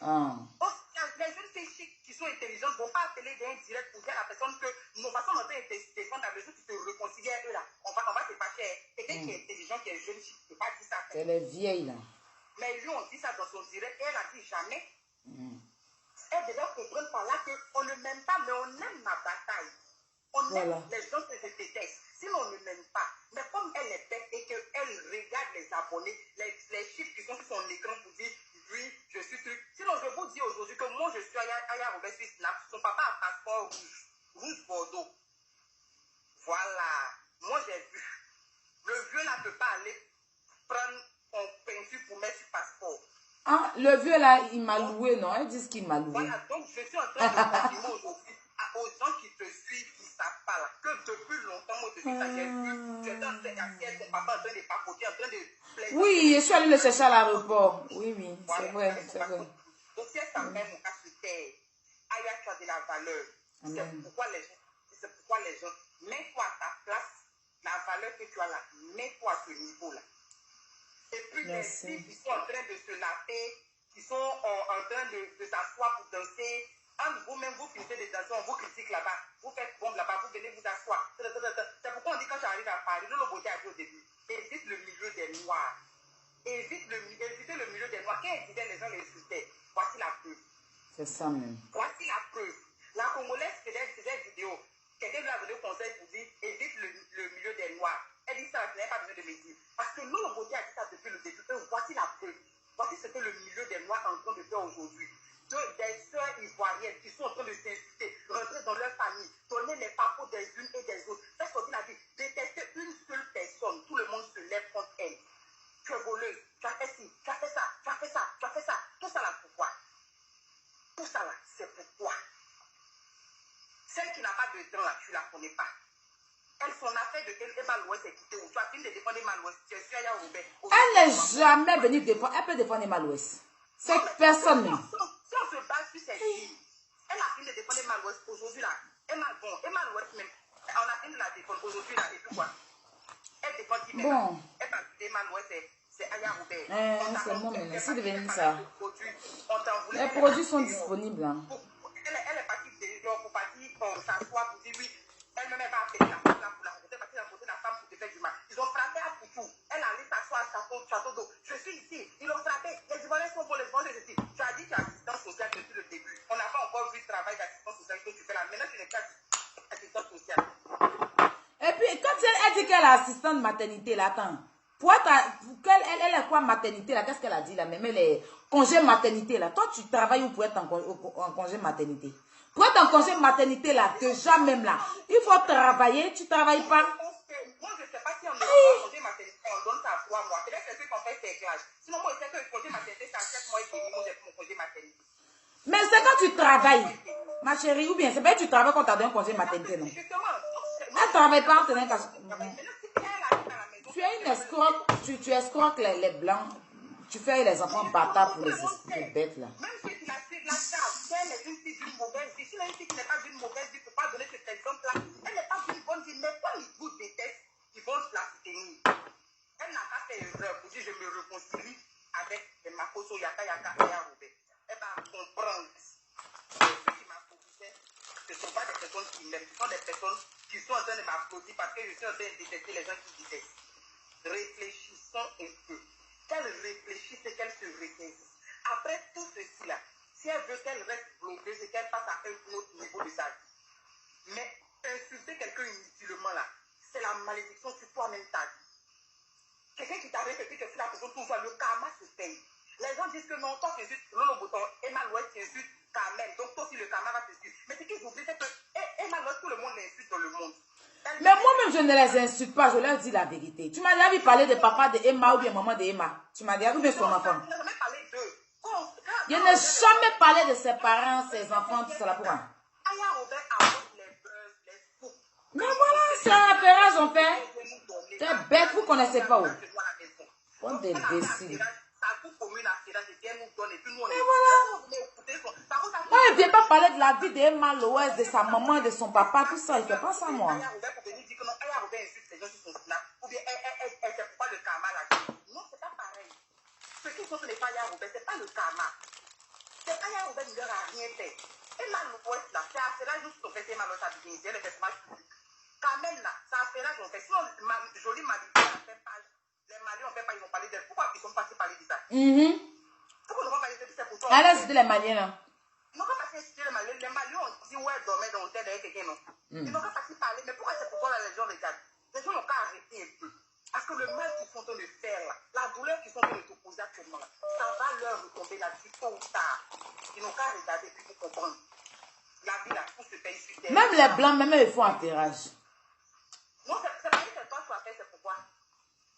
Les jeunes filles chic qui sont intelligentes ne vont pas appeler d'un direct pour dire à la personne que nos façons de te défendre à mesure que tu te réconcilies avec eux là. On va se fâcher. Quelqu'un qui est intelligent, qui est jeune chic, ne peut pas dire ça. C'est les vieilles là. Mais lui, on dit ça dans son direct et elle a dit jamais. Elle devait comprendre par là qu'on ne m'aime pas, mais on aime ma bataille. On aime les gens que je déteste. Sinon, on ne m'aime pas. Mais comme elle est bête et qu'elle regarde les abonnés, les chiffres qui sont sur son écran pour dire oui, je suis truc. Sinon, je vous dis aujourd'hui que moi, je suis Aya Robert sur Snap. Son papa a un passeport rouge. Rouge Bordeaux. Voilà. Moi, j'ai vu. Le vieux là ne peut pas aller prendre son peinture pour mettre sur passeport. Ah, le vieux là, il m'a loué, non? Ils disent qu'il m'a loué. Voilà, donc je suis en train de confirmer aujourd'hui aux gens qui te suivent, qui ne savent pas là, que depuis longtemps, moi, depuis ça, j'ai vu, tu étais en train d'asseoir ton papa en train de papoter, en train de plaider. Oui, je suis allée le chercher à l'aéroport. Oui, voilà, c'est vrai, c'est vrai. Donc, si elle s'appelle mon cas sur terre, Aya, tu as de la valeur. C'est pourquoi les gens, mets-toi à ta place, la valeur que tu as là, mets-toi à ce niveau-là. Et puis, les filles qui sont en train de se laver, qui sont en train de s'asseoir pour danser, vous-même, vous finissez des danser, on vous critique là-bas, vous faites bombe là-bas, vous venez vous asseoir. C'est pourquoi on dit quand tu arrives à Paris, le beauté a dit au début, évite le milieu des Noirs. Évitez le milieu des Noirs. Quand ils disaient les gens les insultaient, voici la preuve. C'est ça même. Voici la preuve. La Congolaise faisait une vidéo. Quelqu'un lui a donné conseil pour dire, évite le milieu des Noirs. Elle dit ça, je n'ai pas besoin de me dire. Parce que nous, le beauté a dit ça depuis le début. Voici la preuve. Voici ce que le milieu des Noirs est en train de faire aujourd'hui. Des sœurs ivoiriennes qui sont en train de s'insulter, rentrer dans leur famille, donner les papos des unes et des autres. Parce qu'on a dit, détester une seule personne, tout le monde se lève contre elle. Tu es voleuse, tu as fait ci, tu as fait ça, tu as fait ça, tu as fait ça. Tout ça là, pourquoi? Tout ça là, c'est pourquoi. Celle qui n'a pas de dents là, tu ne la connais pas. Elle, son affaire fait de quel Emma Louest est quitté où tu as fini de défendre Emma Louest. Tu es sûr, Aya Robert. Elle n'est jamais venue défendre. Elle peut défendre Emma Louest. C'est personne même. Si on se base sur cette fille, elle a fini de défendre Emma Louest aujourd'hui là. Emma Louest même, on a fini de la défendre aujourd'hui là et tout quoi. Elle défend qui même. Bon. Elle parle d'Emma Louest, c'est Aya Robert. C'est bon maintenant. C'est devenu ça. On t'en voulait. Les produits sont disponibles. Hein. Elle est partie pour partir s'asseoir pour dire oui. Elle-même va appeler la femme pour la rencontrer parce qu'elle a rencontré la femme pour te faire du mal. Ils ont frappé à Poutou. Elle allait s'asseoir à château d'eau. Je suis ici. Ils l'ont frappé. Les Ivoiriens sont pour les Ivoiriens. Tu as dit que tu as assistance sociale depuis le début. On n'a pas encore vu le travail d'assistance sociale que tu fais là. Maintenant, tu n'es pas assistance sociale. Et puis, quand elle dit qu'elle est assistante maternité, là, attends. Elle est quoi maternité, là? Qu'est-ce qu'elle a dit, là? Même elle est congé maternité, là. Toi, tu travailles où pour être en congé maternité? Pour être en congé maternité, là, déjà même là, il faut travailler. Tu ne travailles pas? Moi, je ne sais pas si on est en congé maternité, on donne ça à 3 mois. Peut-être que c'est qu'on fait ses classes. Sinon, moi, je sais que le congé maternité, c'est à 7 mois et demi. Moi, j'ai mon congé maternité. Mais c'est quand tu travailles, ma chérie, ou bien c'est pas que tu travailles quand tu as donné un congé maternité, non? Elle ne travaille pas en tenant qu'à... Tu es une escroque, tu escroques les blancs, tu fais les enfants bâtards pour les bêtes, là. Même si tu la charge, si elle est une fille d'une mauvaise vie, si elle est une fille qui n'est pas d'une mauvaise vie, tu ne peux pas donner cet exemple-là. Elle n'est pas d'une bonne vie, mais quand ils vous détestent, ils vont se la soutenir. Elle n'a pas fait erreur pour dire je me réconcilie avec Makoso Yaka et Robert. Elle va comprendre. Ceux qui m'applaudissaient, ce ne sont pas des personnes qui m'aiment, ce sont des personnes qui sont en train de m'applaudir parce que je suis en train de détester les gens qui disent. Réfléchissons un peu. Qu'elle réfléchisse et qu'elle se ressaisisse. Après tout ceci-là, si elle veut qu'elle reste bloquée, c'est qu'elle passe à un autre niveau de sa vie. Mais insulter quelqu'un inutilement là, c'est la malédiction sur toi-même ta vie. Quelqu'un qui t'arrête et puis que tu la personne tout ça, le karma se paye. Les gens disent que non, toi tu insultes Lolo Bouton, Emma Louest tu insultes Carmen, donc toi aussi le karma va te suivre. Mais ce qu'ils oublient, c'est que Emma Louest, tout le monde l'insulte dans le monde. Mais moi-même, je ne les insulte pas, je leur dis la vérité. Tu m'as déjà vu parler de papa de Emma ou bien maman de Emma. Tu m'as déjà vu de son enfant. Je n'ai jamais parlé de ses parents, ses enfants, tout cela pour moi. Mais voilà, c'est un affairage en fait. C'est bête, vous ne connaissez pas où. Bon des imbéciles. Mais voilà. Moi, je ne viens pas parler de la vie d'Emma Louest, de sa maman, de son papa, tout ça. Il ne fait pas ça, moi. Non, c'est pas pareil. Ce qui sont les Aya Robert, c'est pas le karma. C'est Aya Robert ne leur a rien fait. Emma Louest, là, c'est affairage juste pour faire Emma Louest à dignité, le personnage public. Carmen, là, c'est affairage en fait. Sinon, jolie Marie, elle a fait pas. Les Maliens ont fait pas, ils ont parlé d'elle. Pourquoi ils sont passés parler de ça? Pourquoi ils n'ont pas parlé de ça pour toi? Allez, c'était les Maliens, là. Ils n'ont pas passé citer les Maliens. Les Maliens ont dit, ouais, dormait dans l'hôtel avec quelqu'un, non? Ils n'ont pas passé parler. Mais pourquoi c'est pourquoi les gens regardent? Les gens n'ont qu'à arrêter un peu. Parce que le mal qu'ils sont en train de faire là, la douleur qu'ils sont en train de t'opposer actuellement là, ça va leur retomber là-dessus tôt ou tard. Ils n'ont qu'à regarder puis pour comprendre. La vie là, tout se paye sur terre. Même les blancs, même ils font affairage. Non, c'est pas c'est toi soit fait, c'est pourquoi.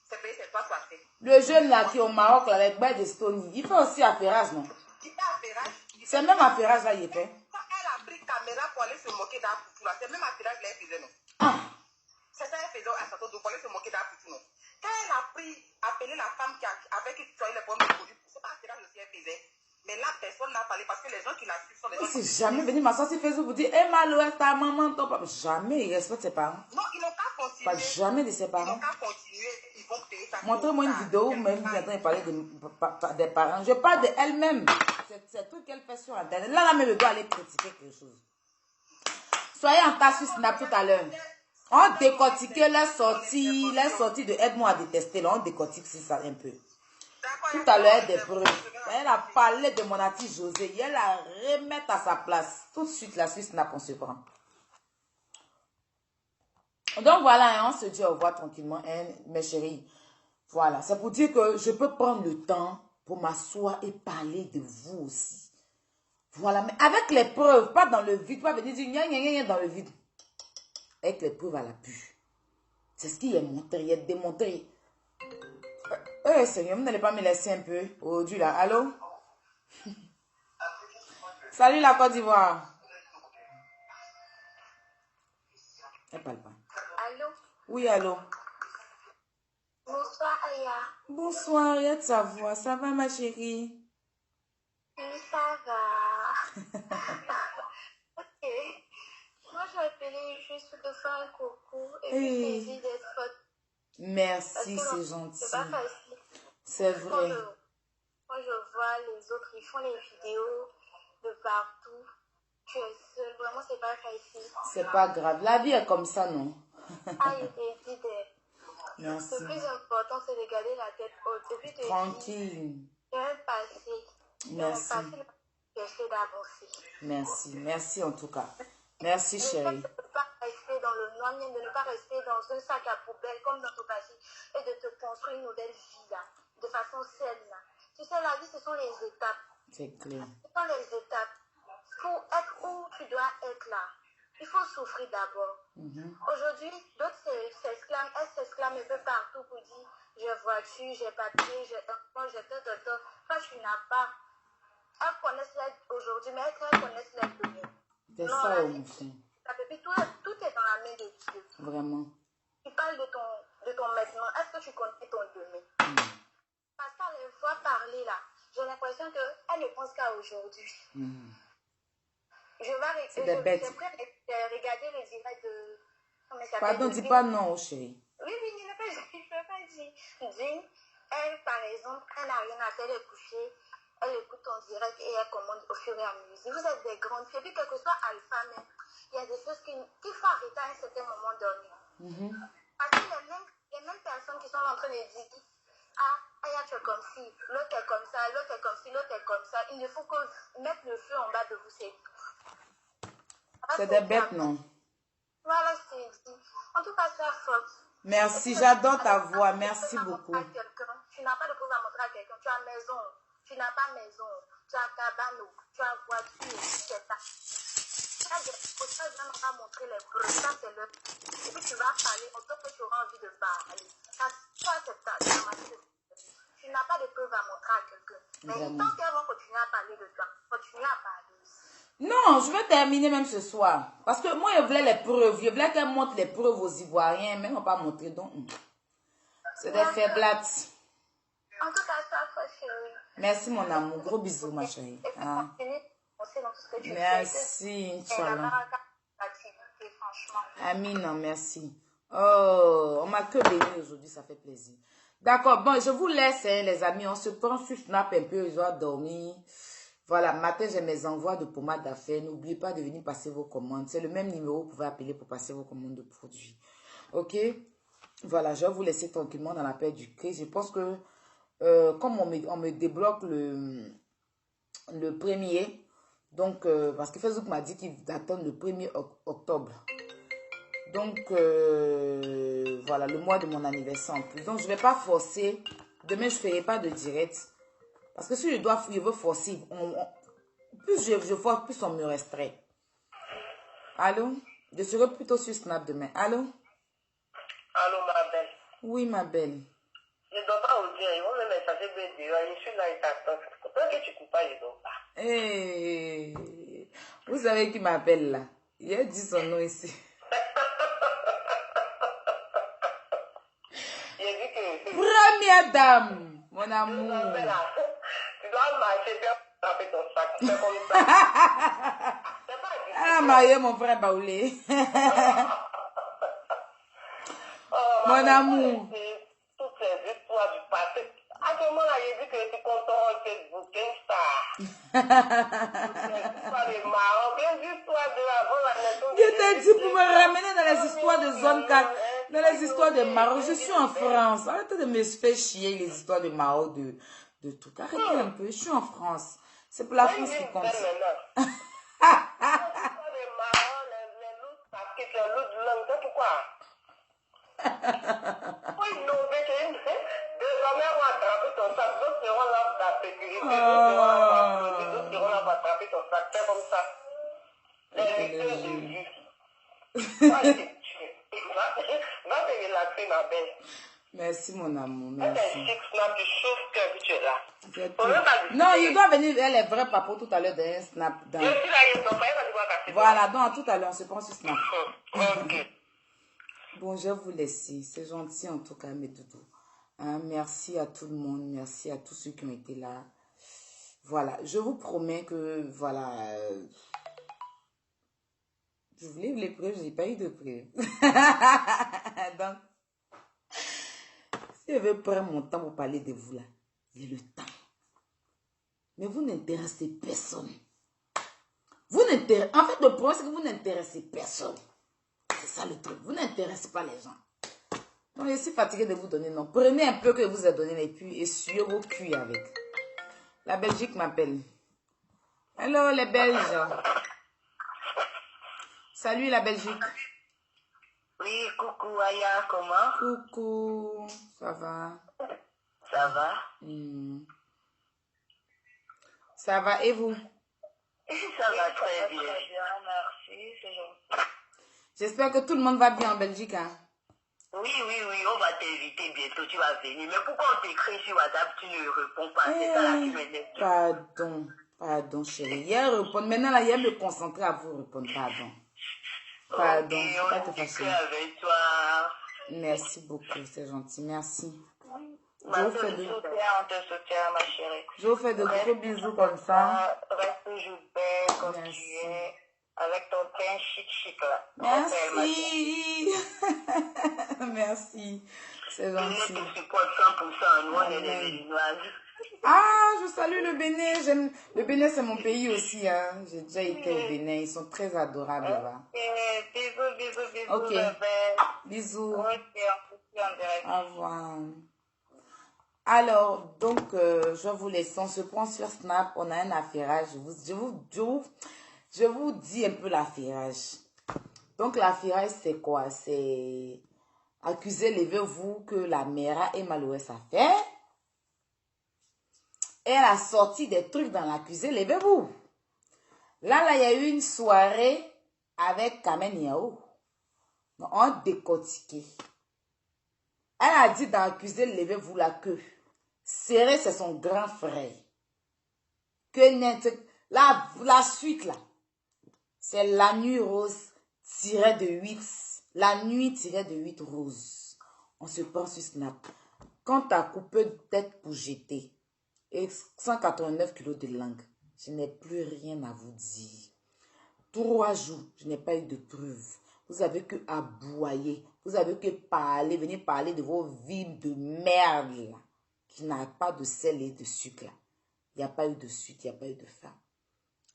C'est payé, c'est toi soit fait. Le jeune là qui est au Maroc, là, avec Baye de Stony, il fait aussi affairage, non? Il fait affairage. C'est même affairage là, il fait. Quand elle a pris caméra pour aller se moquer d'un poutou là, c'est même affairage là, elle faisait non. C'est ça, elle faisait à Sato, pour aller se moquer d'un poutou non. Quand elle a pris, appelé la femme avec qui tu as eu les problèmes de produits, c'est pas affairage aussi, elle faisait. Mais là, personne n'a parlé parce que les gens qui la suivent sont des gens. C'est jamais venu m'asseoir sur Facebook pour dire Emma Louest, ta maman, ton papa. Jamais il respecte ses parents. Non, ils n'ont qu'à continuer. Pas jamais de ses Ils parents. n'ont qu'à continuer, ils vont payer ça. Montrez-moi une vidéo où même vous entendez parler des parents. Je parle d'elle-même. C'est tout qu'elle fait sur Internet. Là, même, elle doit aller critiquer quelque chose. Soyez en tas sur Snap tout à l'heure. On décortiquait les sorties de Aide-moi à détester. Là, on décortique ça un peu. Tout à l'heure, des preuves. Elle a parlé de mon artiste José. Elle la remet à sa place. Tout de suite, la Suisse Snap, on se prend. Donc voilà, on se dit au revoir tranquillement, hein, mes chéris. Voilà, c'est pour dire que je peux prendre le temps pour m'asseoir et parler de vous aussi. Voilà, mais avec les preuves, pas dans le vide, pas venir dire gna gna gna dans le vide. Avec les preuves à l'appui. C'est ce qui est montré, il est démontré. Seigneur, vous n'allez pas me laisser un peu aujourd'hui là. Allô? Salut la Côte d'Ivoire. Elle parle pas. Allô? Oui, allô? Bonsoir, Aya. Bonsoir, il y a de sa voix. Ça va, ma chérie? Oui, ça va. Ok. Moi, j'ai appelé juste pour te faire un coucou et puis te Hey. dire d'être forte. Merci, Parce que c'est gentil. c'est pas facile. C'est Quand vrai. je vois les autres, ils font les vidéos de partout. Tu es seule. Vraiment, c'est pas facile. C'est pas grave. La vie est comme ça, non? Ah, il te dit Merci. le plus important, c'est de garder la tête haute. Et puis te dire, Tranquille. j'ai un passé. Merci. J'essaie d'avancer. Merci. Merci en tout cas. Merci, Le fait chérie. de ne pas rester dans le noir, de ne pas rester dans un sac à poubelle comme dans ton passé et de te construire une nouvelle vie là, de façon saine. Là. Tu sais, la vie, ce sont les étapes. C'est clair. Ce sont les étapes. Pour être où tu dois être là, il faut souffrir d'abord. Aujourd'hui, d'autres s'exclament, elles s'exclament un peu partout pour dire j'ai voiture, j'ai papier, j'ai un j'ai tout. Toi, tu n'as pas. Elles connaissent l'aide aujourd'hui, mais elles connaissent l'aide demain. C'est Non, ça, la au vie, fond. tout est dans la main de Dieu. Vraiment. Tu parles de ton maintenant. Est-ce que tu connais ton demain? Parce qu'à les fois parler là, j'ai l'impression qu'elle ne pense qu'à aujourd'hui. C'est des bêtes. J'ai regarder le direct de... Comment ça s'appelle? Pardon, dis pas non, chérie. Oui, je ne peux pas dire. Jean, elle, par exemple, elle n'a rien à faire, elle est couchée, elle écoute ton direct et elle commande au fur et à mesure. Vous êtes des grandes filles, puis quel que soit alpha même, il y a des choses qu'il faut arrêter à un certain moment donné. Parce que les mêmes personnes qui sont en train de dire Aya, tu es comme ci, l'autre est comme ça, l'autre est comme ci, l'autre est comme ça. Il ne faut que mettre le feu en bas de vous, c'est tout. C'est des bêtes, non? Voilà, c'est dit. En tout cas, sois forte. Merci, j'adore ta voix. Merci beaucoup. Tu n'as pas de preuve à montrer à quelqu'un. Tu as maison, tu n'as pas maison, tu as cabane, tu as voiture, tu as ta. Tu as des choses, tu n'as pas montrer les preuves. Ça, c'est le. Et puis tu vas parler, on que tu auras envie de parler. Ça, c'est ta maturité. Tu n'as pas de preuves à montrer à quelqu'un. Mais tant qu'elles vont continuer à parler de toi, continue à parler aussi. Non, je vais terminer même ce soir. Parce que moi, je voulais les preuves. Je voulais qu'elle montre les preuves aux Ivoiriens. Mais on ne va pas montrer. Donc, c'est des faiblates. En tout cas, ça, chérie. Merci, mon amour. Gros bisous, ma chérie. Et puis, continue de dans tout ce que tu fais. Merci, Inch'Allah. Franchement. Amina, merci. Oh, on m'a que béni aujourd'hui, ça fait plaisir. D'accord, bon, je vous laisse, hein, les amis. On se prend sur Snap un peu, je dois dormir. Voilà, matin, j'ai mes envois de pommade d'affaires. N'oubliez pas de venir passer vos commandes. C'est le même numéro, vous pouvez appeler pour passer vos commandes de produits. Ok? Voilà, je vais vous laisser tranquillement dans la paix du Christ. Je pense que, comme on me débloque le 1er, donc, parce que Facebook m'a dit qu'il attend le 1er octobre. Donc, voilà, le mois de mon anniversaire en plus. Donc, je ne vais pas forcer. Demain, je ne ferai pas de direct. Parce que si je veux forcer, plus je force, plus on me restreint. Allô? Je serai plutôt sur Snap demain. Allô? Allô, ma belle. Oui, ma belle. Je ne dois pas vous dire, ils vont me messager BD. Je suis là, ils t'attendent. Pourquoi que tu ne coupes pas, je ne dois pas. Hey, vous savez qui m'appelle là? Il a dit son nom ici. Première dame, mon amour. Tu dois marcher, tu dois taper ton sac. C'est comme ça. Elle a marié mon frère Baoulé. Mon amour. Toutes les histoires du passé. À ce moment-là, j'ai dit que tu comptes en Facebook, histoires de marrant, des histoires de avant la naissance. Je t'ai dit pour me ramener dans les histoires de zone 4, dans les histoires de Maroc. Je suis en France. Arrêtez de me faire chier les histoires de Maroc, de tout. Arrêtez un peu. Je suis en France. C'est pour la France qui compte. Les histoires de marrant, les loups, parce que les loups de langue, c'est pourquoi? Oui, non, désormais, on va attraper ton sac. D'autres seront là pour ta sécurité. D'autres seront là pour attraper ton sac. C'est comme ça. Les lecteurs de vue. Va te relaxer, ma belle. Merci, mon amour. Merci. Tu souffres que tu es là. Non, il doit venir, elle est vraie papa tout à l'heure dans un Snap. Je suis là, il ne va pas devoir casser. Voilà, donc à tout à l'heure, on se prend sur Snap. Ok. Bon, je vais vous laisser. C'est gentil en tout cas, mes doudous. Hein, merci à tout le monde. Merci à tous ceux qui ont été là. Voilà, je vous promets que, voilà, je voulais les preuves, je n'ai pas eu de preuves. Donc, si je veux prendre mon temps pour parler de vous là, j'ai le temps. Mais vous n'intéressez personne. En fait, le problème, c'est que vous n'intéressez personne. C'est ça le truc. Vous n'intéressez pas les gens. Donc, je suis fatiguée de vous donner non. Prenez un peu que je vous ai donné et puis essuyez vos culs avec. La Belgique m'appelle. Hello, les Belges. Salut, la Belgique. Oui, coucou Aya, comment? Coucou, ça va? Ça va? Ça va, et vous? Ça va très bien. Merci, c'est gentil. J'espère que tout le monde va bien en Belgique, hein? Oui, on va t'inviter bientôt, tu vas venir. Mais pourquoi on t'écrit sur WhatsApp, tu ne réponds pas? C'est ça là qui m'énerve. Pardon, chérie. Hier, répondre. Maintenant, là, hier, me concentrer à vous répondre. Pardon. Okay, Pas te fâcher. Avec toi. Merci beaucoup, c'est gentil. Merci. On te soutient, ma chérie. Je vous fais de gros bisous comme ça. Reste toujours belle comme tu es. Avec ton teint chic là. Merci. Merci. C'est gentil. Je te supporte 100%. Nous, on est des Béninoises. Ah, je salue le Bénin. Le Bénin, c'est mon pays aussi. Hein. J'ai déjà été au Bénin. Ils sont très adorables là-bas. Bisous. Ok. Bébé. Bisous. Au revoir. Alors, donc, je vous laisse. On se prend sur Snap. On a un affairage. Je vous dis un peu l'affairage. Donc, l'affairage, c'est quoi? C'est accuser, levez-vous, que la mère est malouesse à faire. Elle a sorti des trucs dans l'accusé, levez-vous. Là, il y a eu une soirée avec Kamen Yao. On décortiqué. Elle a dit dans l'accusé, levez-vous là que Serré, c'est son grand frère. Que la suite là, c'est la nuit rose tirée de 8. La nuit tirée de 8 roses. On se prend sur Snap. Quand ta coupé de tête pour jeter et 189 kilos de langue, je n'ai plus rien à vous dire. 3 jours, je n'ai pas eu de preuves. Vous avez que aboyer. Vous avez que parler, venir parler de vos vies de merde là, qui n'a pas de sel et de sucre là. Il n'y a pas eu de suite, il n'y a pas eu de femme.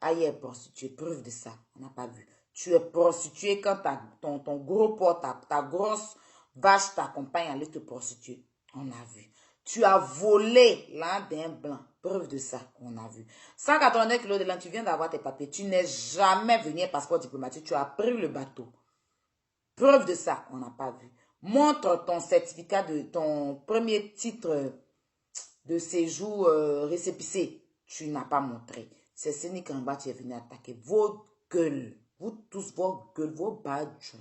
Ah, il est prostituée, preuve de ça, on n'a pas vu. Tu es prostituée quand ton gros porc, ta grosse vache t'accompagne à aller te prostituer. On a vu. Tu as volé l'un d'un blanc. Preuve de ça, on a vu. 189 kilos de lin, tu viens d'avoir tes papiers. Tu n'es jamais venu à passeport diplomatique. Tu as pris le bateau. Preuve de ça, on n'a pas vu. Montre ton certificat de ton premier titre de séjour récépissé. Tu n'as pas montré. C'est Séni Kamba qui est venu attaquer vos gueules. Vous tous, vos gueules, vos badges.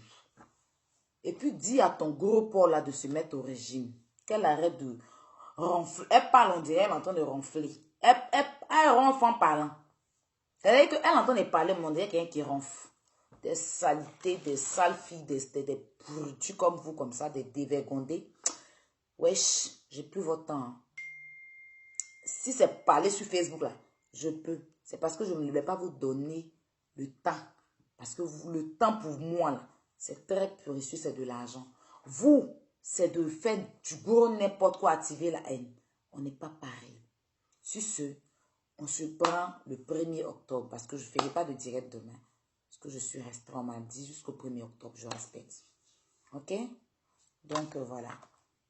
Et puis, dis à ton gros porc là de se mettre au régime. Qu'elle arrête de ronfler. Elle parle, on dirait, elle entend de ronfler. Elle ronfle en parlant. C'est-à-dire qu'elle entend de parler, mais on dirait quelqu'un qui ronfle. Des saletés, des sales filles, des pourritus comme vous, comme ça, des dévergondés. Wesh, j'ai plus votre temps. Hein. Si c'est parler sur Facebook, là, je peux. C'est parce que je ne vais pas vous donner le temps. Parce que le temps pour moi, là, c'est très précieux, c'est de l'argent. Vous, c'est de faire du gros n'importe quoi, activer la haine. On n'est pas pareil. Sur ce, on se prend le 1er octobre parce que je ne ferai pas de direct demain. Parce que je suis restreint, on m'a dit jusqu'au 1er octobre, je respecte. Ok? Donc, voilà.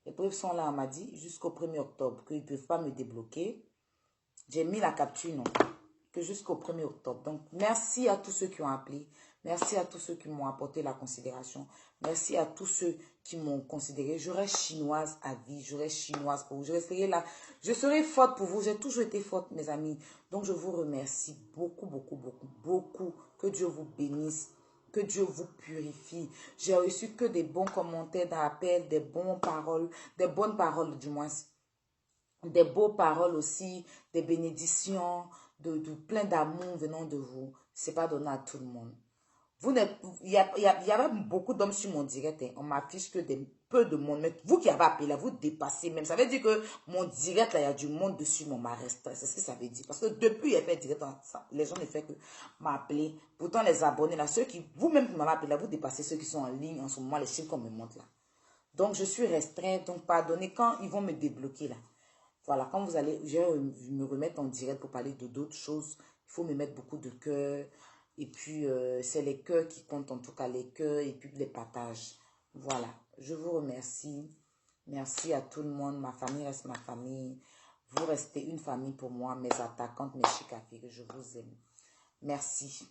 Les preuves sont là, on m'a dit jusqu'au 1er octobre qu'ils ne peuvent pas me débloquer. J'ai mis la capture, non? Que jusqu'au 1er octobre. Donc, merci à tous ceux qui ont appelé. Merci à tous ceux qui m'ont apporté la considération. Merci à tous ceux qui m'ont considéré. Je reste chinoise à vie. Je reste chinoise pour vous. Je resterai là. Je serai forte pour vous. J'ai toujours été forte, mes amis. Donc, je vous remercie beaucoup, beaucoup, beaucoup, beaucoup. Que Dieu vous bénisse. Que Dieu vous purifie. J'ai reçu que des bons commentaires d'appel, des bonnes paroles du moins. Des beaux paroles aussi, des bénédictions, de plein d'amour venant de vous. Ce n'est pas donné à tout le monde. Il y avait beaucoup d'hommes sur mon direct. Hein. On m'affiche que peu de monde. Mais vous qui avez appelé là, vous dépassez même. Ça veut dire que mon direct, là, il y a du monde dessus, mon m'arrête. C'est ce que ça veut dire. Parce que depuis, il a fait direct, les gens ne font que m'appeler. Pourtant, les abonnés là, ceux qui, vous-même qui m'avez appelé là, vous dépassez ceux qui sont en ligne en ce moment, les chiffres qu'on me montre là. Donc, je suis restreinte. Donc, pardonnez quand ils vont me débloquer là. Voilà, quand vous allez, je vais me remettre en direct pour parler de d'autres choses. Il faut me mettre beaucoup de cœur. Et puis, c'est les cœurs qui comptent, en tout cas, les cœurs et puis les partages. Voilà, je vous remercie. Merci à tout le monde. Ma famille reste ma famille. Vous restez une famille pour moi, mes attaquantes, mes chicafires. Je vous aime. Merci.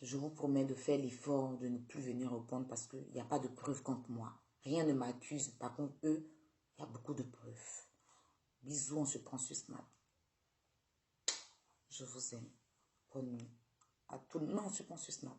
Je vous promets de faire l'effort de ne plus venir répondre parce qu'il n'y a pas de preuves contre moi. Rien ne m'accuse. Par contre, eux, il y a beaucoup de preuves. Bisous, on se prend sur Snap. Je vous aime. Bonne nuit. À tout le monde, on se prend sur Snap.